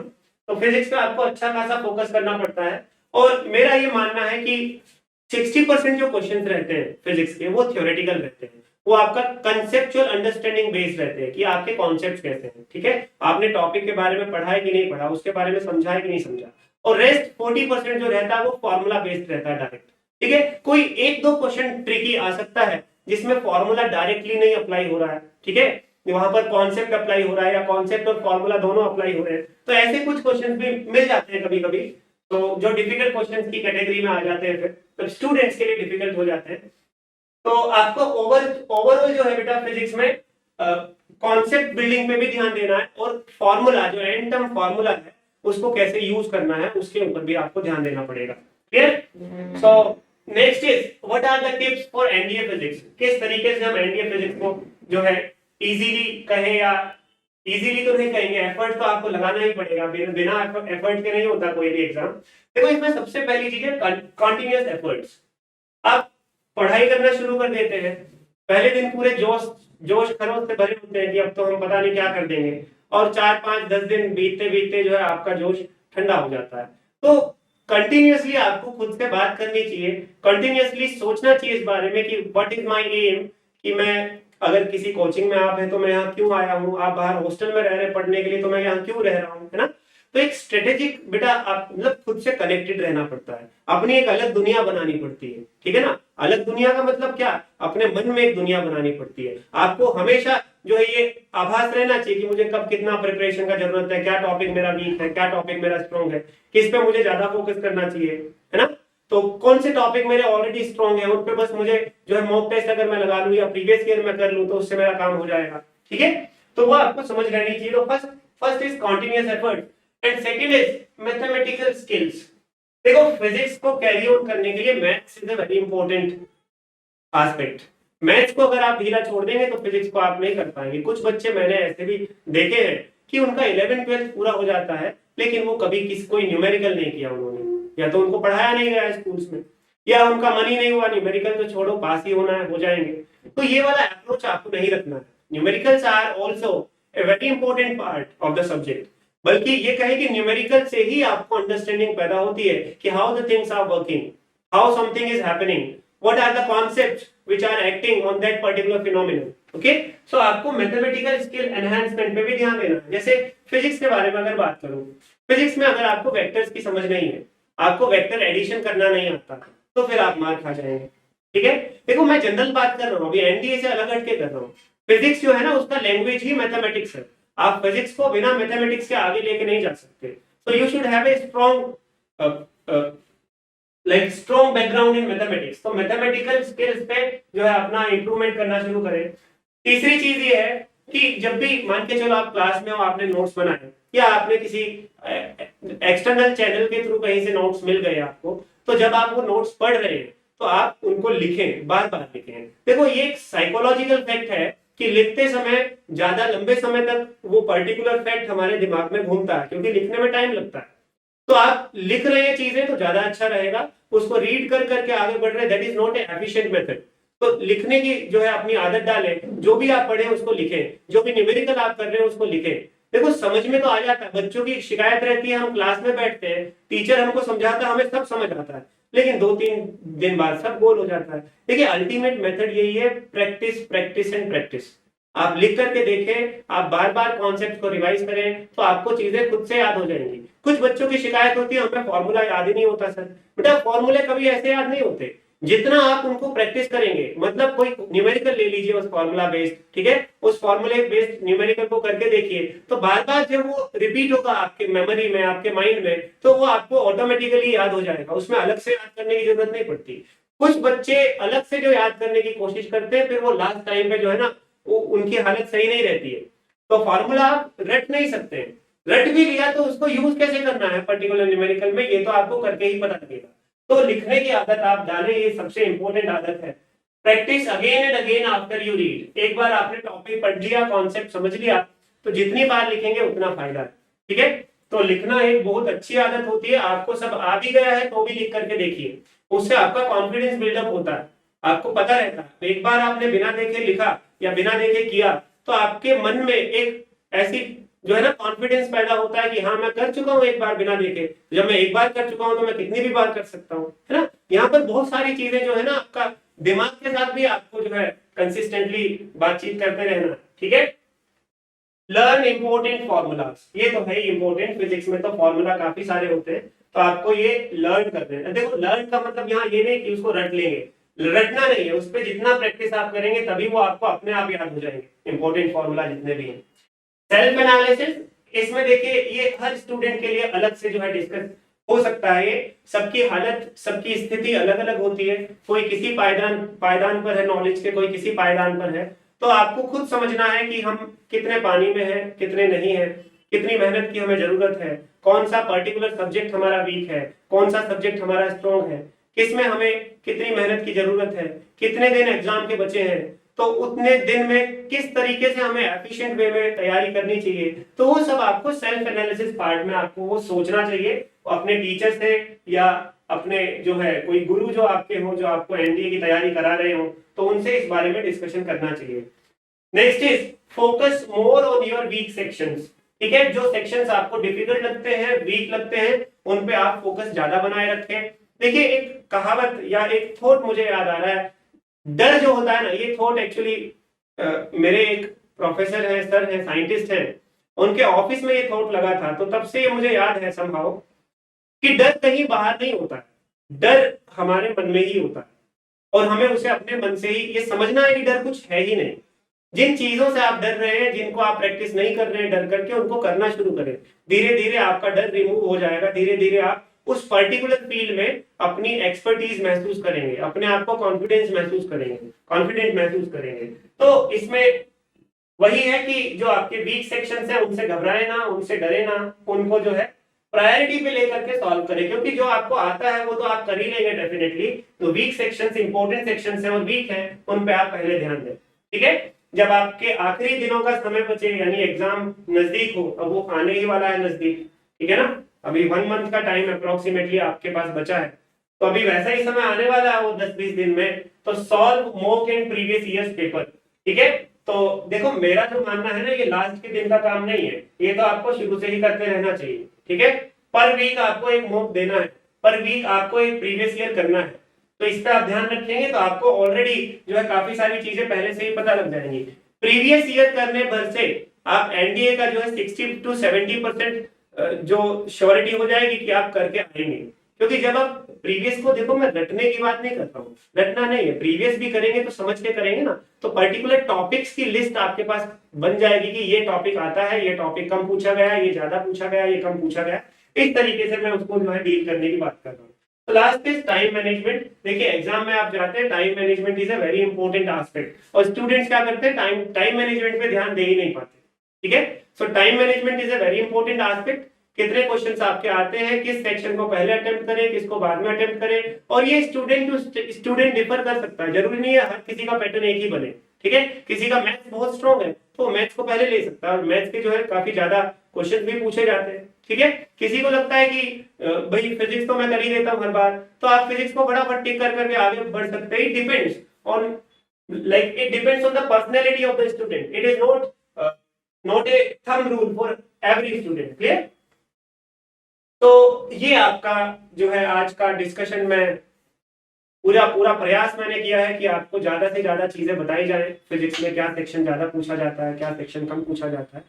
तो फिजिक्स पे आपको अच्छा खासा फोकस करना पड़ता है, और मेरा ये मानना है कि 60% जो क्वेश्चन रहते हैं फिजिक्स के वो थ्योरेटिकल रहते हैं, वो आपका कंसेप्चुअल अंडरस्टैंडिंग बेस्ड रहते हैं कि आपके कॉन्सेप्ट्स कैसे हैं, ठीक है। आपने टॉपिक के बारे में पढ़ा है कि नहीं पढ़ा, उसके बारे में समझा है कि नहीं समझा। और रेस्ट 40% जो रहता है वो फॉर्मूला बेस्ड रहता है डायरेक्ट, ठीक है। कोई एक दो क्वेश्चन ट्रिकी आ सकता है जिसमें फॉर्मूला डायरेक्टली नहीं अप्लाई हो रहा है, ठीक है, वहां पर कॉन्सेप्ट अप्लाई हो रहा है या कॉन्सेप्ट और फॉर्मूला दोनों अप्लाई हो रहे हैं, तो ऐसे कुछ क्वेश्चन भी मिल जाते हैं कभी कभी, तो जो डिफिकल्ट क्वेश्चन की कैटेगरी में आ जाते हैं, फिर तो स्टूडेंट्स के लिए डिफिकल्ट हो जाते हैं। तो आपको ओवरऑल जो है बेटा फिजिक्स में कॉन्सेप्ट बिल्डिंग पे भी ध्यान देना है, और फॉर्मूला जो एंड टर्म फॉर्मूला है उसको कैसे यूज करना है उसके ऊपर भी आपको ध्यान देना पड़ेगा, clear. So next is what are the tips for NDA physics. किस तरीके से हम एनडीए फिजिक्स को जो है इजीली कहें, या इजीली तो नहीं कहेंगे, एफर्ट तो आपको लगाना ही पड़ेगा, बिना एफर्ट के नहीं होता कोई भी एग्जाम। देखो इसमें सबसे पहली चीज है कंटिन्यूअस एफर्ट्स। आप पढ़ाई करना शुरू कर देते हैं, पहले दिन पूरे जोश खरोश से भरे होते हैं कि अब तो हम पता नहीं क्या कर देंगे, और 4 5 10 दिन बीतते बीतते जो है आपका जोश ठंडा हो जाता है। तो कंटिन्यूअसली आपको खुद से बात करनी चाहिए, कंटिन्यूअसली सोचना चाहिए इस बारे में कि व्हाट इज माय एम, कि मैं अगर किसी कोचिंग में आप हैं तो मैं यहाँ क्यों आया हूँ, आप बाहर हॉस्टल में रह रहे पढ़ने के लिए तो मैं यहाँ क्यों रह रहा हूँ, है ना। तो एक स्ट्रेटेजिक बेटा आप मतलब खुद से कनेक्टेड रहना पड़ता है, अपनी एक अलग दुनिया बनानी पड़ती है, ठीक है ना। अलग दुनिया का मतलब क्या, अपने मन में एक दुनिया बनानी पड़ती है। आपको हमेशा जो है ये आभास रहना चाहिए कि मुझे कब कितना प्रिपरेशन का जरूरत है, क्या टॉपिक मेरा वीक है, क्या टॉपिक मेरा स्ट्रॉन्ग है, किस पे मुझे ज्यादा फोकस करना चाहिए, है ना। तो कौन से टॉपिक मेरे ऑलरेडी स्ट्रॉन्ग है उन पे बस मुझे जो है मॉक टेस्ट अगर मैं लगा लूं या प्रीवियस ईयर में कर लूं तो उससे मेरा काम हो जाएगा, ठीक है। तो वो आपको समझ रहनी चाहिए। तो first is continuous effort. And second is mathematical skills. देखो फिजिक्स को कैरी ऑन करने के लिए maths is a very important aspect. Maths को अगर आप ढीला छोड़ देंगे तो फिजिक्स को आप नहीं कर पाएंगे। कुछ बच्चे मैंने ऐसे भी देखे हैं कि उनका 11th-12th पूरा हो जाता है लेकिन वो कभी किसी कोई न्यूमेरिकल नहीं किया उन्होंने, या तो उनको पढ़ाया नहीं गया स्कूल्स में, या उनका मन ही नहीं हुआ, न्यूमेरिकल तो छोड़ो पास ही होना है, हो जाएंगे। तो ये वाला अप्रोच आपको नहीं रखना है। Numericals are also a very important part of the subject, बल्कि ये कहे कि न्यूमेरिकल से ही आपको अंडरस्टैंडिंग पैदा होती है कि how the things are working, how something is happening, what are the concepts which are acting on that particular phenomenon. Okay, so आपको मैथमेटिकल स्किल एनहांसमेंट पे भी ध्यान देना है। जैसे फिजिक्स के बारे में अगर बात करूं, फिजिक्स में अगर आपको वेक्टर्स की समझ नहीं है, आपको वेक्टर एडिशन करना नहीं आता, तो फिर आप मार खा जाएंगे। ठीक है, देखो मैं जनरल बात कर रहा हूँ, अभी एनडीए से अलग हटके कर रहा हूँ। फिजिक्स जो है ना उसका लैंग्वेज ही मैथमेटिक्स है। आप फिजिक्स को बिना मैथमेटिक्स के आगे लेके नहीं जा सकते। So you should have a strong like strong background in mathematics. तो मैथमेटिकल स्किल्स पे जो है अपना इंप्रूवमेंट करना शुरू करें। तीसरी चीज ये है कि जब भी मान के चलो आप क्लास में हो, आपने नोट्स बनाए या आपने किसी एक्सटर्नल चैनल के थ्रू कहीं से नोट्स मिल गए आपको, तो जब आप वो नोट्स पढ़ रहे हैं तो आप उनको लिखें, बार बार लिखें। देखो ये एक साइकोलॉजिकल फैक्ट है कि लिखते समय ज्यादा लंबे समय तक वो पर्टिकुलर फैक्ट हमारे दिमाग में घूमता है, क्योंकि लिखने में टाइम लगता है। तो आप लिख रहे हैं चीजें तो ज्यादा अच्छा रहेगा, उसको रीड कर करके आगे बढ़ रहे हैं, that is not a efficient method. तो लिखने की जो है अपनी आदत डालें, जो भी आप पढ़े उसको लिखें, जो भी न्यूमेरिकल आप कर रहे हैं उसको लिखें। देखो समझ में तो आ जाता है, बच्चों की शिकायत रहती है, हम क्लास में बैठते हैं, टीचर हमको समझाता है, हमें सब समझ आता है, लेकिन 2-3 दिन बाद सब गोल हो जाता है। देखिए अल्टीमेट मेथड यही है, प्रैक्टिस प्रैक्टिस एंड प्रैक्टिस। आप लिख करके देखें, आप बार बार कॉन्सेप्ट को रिवाइज करें तो आपको चीजें खुद से याद हो जाएंगी। कुछ बच्चों की शिकायत होती है हमें फॉर्मूला याद ही नहीं होता सर। बेटा फॉर्मूले कभी ऐसे याद नहीं होते, जितना आप उनको प्रैक्टिस करेंगे। मतलब कोई न्यूमेरिकल ले लीजिए उस फॉर्मूला बेस्ड, ठीक है, उस फॉर्मूले बेस्ड न्यूमेरिकल को करके देखिए, तो बार बार जब वो रिपीट होगा आपके मेमोरी में, आपके माइंड में, तो वो आपको ऑटोमेटिकली याद हो जाएगा, उसमें अलग से याद करने की जरूरत नहीं पड़ती। कुछ बच्चे अलग से जो याद करने की कोशिश करते हैं, फिर वो लास्ट टाइम पे जो है ना वो उनकी हालत सही नहीं रहती है। तो फॉर्मूला आप रट नहीं सकते, रट भी लिया तो उसको यूज कैसे करना है पर्टिकुलर न्यूमेरिकल में, ये तो आपको करके ही पता लगेगा। तो लिखने की आदत आप डालें, ये सबसे इंपॉर्टेंट आदत है। Practice again and again after you read. एक बार आपने टॉपिक पढ़ लिया, कॉन्सेप्ट समझ लिया, तो जितनी बार लिखेंगे उतना फायदा है। ठीक है, तो लिखना एक बहुत अच्छी आदत होती है। आपको सब आ भी गया है तो भी लिख करके देखिए, उससे आपका कॉन्फिडेंस बिल्डअप होता है, आपको पता रहता है। एक बार आपने बिना देखे लिखा या बिना देखे किया तो आपके मन में एक ऐसी जो है ना कॉन्फिडेंस पैदा होता है कि हाँ मैं कर चुका हूँ एक बार बिना देखे, जब मैं एक बार कर चुका हूँ तो मैं कितनी भी बार कर सकता हूँ, है ना। यहाँ पर बहुत सारी चीजें जो है ना, आपका दिमाग के साथ भी आपको जो है कंसिस्टेंटली बातचीत करते रहना। ठीक है, लर्न इंपॉर्टेंट फॉर्मूलाज, ये तो है इंपॉर्टेंट। फिजिक्स में तो फॉर्मूला काफी सारे होते हैं, तो आपको ये लर्न करना है। देखो लर्न का मतलब यहाँ ये नहीं कि उसको रट लेंगे, रटना नहीं है, उस पर जितना प्रैक्टिस आप करेंगे तभी वो आपको अपने आप याद हो जाएंगे इंपॉर्टेंट फॉर्मूला जितने भी हैं। सेल्फ एनालिसिस, इसमें देखिए ये हर स्टूडेंट के लिए अलग से जो है डिस्कस हो सकता है। ये सबकी हालत, सबकी स्थिति अलग अलग होती है, कोई किसी पायदान पर है नॉलेज के, कोई किसी पायदान पर है। तो आपको खुद समझना है कि हम कितने पानी में हैं, कितने नहीं है, कितनी मेहनत की हमें जरूरत है, कौन सा पर्टिकुलर सब्जेक्ट हमारा वीक है, कौन सा सब्जेक्ट हमारा स्ट्रॉन्ग है, किसमें हमें कितनी मेहनत की जरूरत है, कितने दिन एग्जाम के बचे हैं, तो उतने दिन में किस तरीके से हमें एफिशिएंट वे में तैयारी करनी चाहिए। तो वो सब आपको सेल्फ एनालिसिस पार्ट में आपको वो सोचना चाहिए, अपने टीचर से या अपने जो है कोई गुरु जो आपके हो, जो आपको एनडीए की तैयारी करा रहे हो, तो उनसे इस बारे में डिस्कशन करना चाहिए। Next is focus more on your weak sections. ठीक है, जो सेक्शंस आपको डिफिकल्ट लगते हैं, वीक लगते हैं, उन पे आप फोकस ज्यादा बनाए रखें। देखिए एक कहावत या एक थॉट मुझे याद आ रहा है, डर जो होता है ना, ये थॉट एक्चुअली मेरे एक प्रोफेसर है, सर है, साइंटिस्ट है, उनके ऑफिस में ये थॉट लगा था, तो तब से ये मुझे याद है समहाउ कि डर कहीं बाहर नहीं होता है, डर हमारे मन में ही होता है, और हमें उसे अपने मन से ही ये समझना है कि डर कुछ है ही नहीं। जिन चीजों से आप डर रहे हैं, जिनको आप प्रैक्टिस नहीं कर रहे हैं डर करके, उनको करना शुरू करें। धीरे धीरे आपका डर रिमूव हो जाएगा, धीरे धीरे आप उस पर्टिकुलर फील्ड में अपनी एक्सपर्टीज महसूस करेंगे, अपने आप को कॉन्फिडेंस महसूस करेंगे, कॉन्फिडेंट महसूस करेंगे। तो इसमें वही है कि जो आपके वीक सेक्शंस है उनसे घबराए ना, उनसे डरे ना, उनको जो है प्रायोरिटी पे लेकर के सॉल्व करें, क्योंकि जो आपको आता है वो तो आप कर ही लेंगे डेफिनेटली। तो वीक सेक्शंस इंपॉर्टेंट सेक्शंस है और वीक है, उन पे आप पहले ध्यान दें, ठीक है। जब आपके आखिरी दिनों का समय बचे, यानी एग्जाम नजदीक हो, अब वो आने ही वाला है नजदीक, ठीक है ना, अभी 1 मंथ का टाइम अप्रोक्सीमेटली आपके पास बचा है, तो अभी वैसा ही समय आने वाला है वो 10-20 दिन में। तो solve mock and previous years paper, ठीक है। तो देखो मेरा जो मानना है ना, ये लास्ट के दिन का काम नहीं है, ये तो आपको शुरू से ही करते रहना चाहिए, ठीक है। पर वीक आपको एक मॉक देना है, पर वीक आपको एक प्रीवियस ईयर करना है, तो इस पे आप ध्यान रखेंगे तो आपको ऑलरेडी जो है काफी सारी चीजें पहले से ही पता लग जाएंगी। प्रीवियस ईयर करने भर से आप एनडीए का जो है 60 to 70% जो श्योरिटी हो जाएगी कि आप करके आएंगे। क्योंकि जब आप प्रीवियस को देखो, मैं रटने की बात नहीं करता हूँ, रटना नहीं है, प्रीवियस भी करेंगे तो समझ के करेंगे ना, तो पर्टिकुलर टॉपिक्स की लिस्ट आपके पास बन जाएगी कि ये टॉपिक आता है, ये टॉपिक कम पूछा गया, ये ज्यादा पूछा गया, ये कम पूछा गया, इस तरीके से मैं उसको जो है डील करने की बात कर रहा हूँ। तो लास्ट इज टाइम मैनेजमेंट। देखिए एग्जाम में आप जाते हैं, time management is a very important aspect, और स्टूडेंट्स क्या करते हैं, टाइम मैनेजमेंट पे ध्यान दे ही नहीं पाते, ठीक है। सो time management is a very important aspect. कितने क्वेश्चंस आपके आते हैं, किस सेक्शन को पहले अटेम्प्ट करें, किसको बाद में अटेम्प्ट करें, और ये स्टूडेंट टू स्टूडेंट डिफर कर सकता है, जरूरी नहीं है हर किसी का पैटर्न एक ही बने, ठीक है। किसी का मैथ्स बहुत स्ट्रॉन्ग है तो मैथ्स को पहले ले सकता है, और मैथ्स के जो है काफी ज्यादा क्वेश्चन भी पूछे जाते हैं, ठीक है। किसी को लगता है कि भाई फिजिक्स तो मैं कर ही देता हूँ हर बार, तो आप फिजिक्स को फटाफट टिक कर करके आगे बढ़ सकते हैं। It depends on it depends on the personality of the student, it is not a thumb rule for every student, clear. तो ये आपका जो है आज का डिस्कशन में पूरा प्रयास मैंने किया है कि आपको ज्यादा से ज्यादा चीजें बताई जाए, फिजिक्स में क्या सेक्शन ज्यादा पूछा जाता है, क्या सेक्शन कम पूछा जाता है।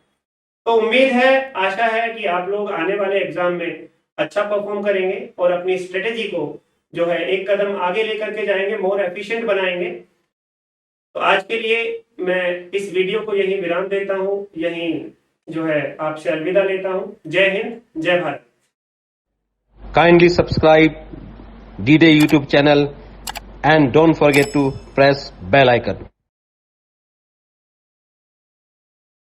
तो उम्मीद है, आशा है कि आप लोग आने वाले एग्जाम में अच्छा परफॉर्म करेंगे और अपनी स्ट्रेटेजी को जो है एक कदम आगे लेकर के जाएंगे, मोर एफिशिएंट बनाएंगे। तो आज के लिए मैं इस वीडियो को यहीं विराम देता हूं, यहीं जो है आपसे अलविदा लेता हूं। जय हिंद, जय Bharat. Kindly subscribe D-Day YouTube channel and don't forget to press bell icon.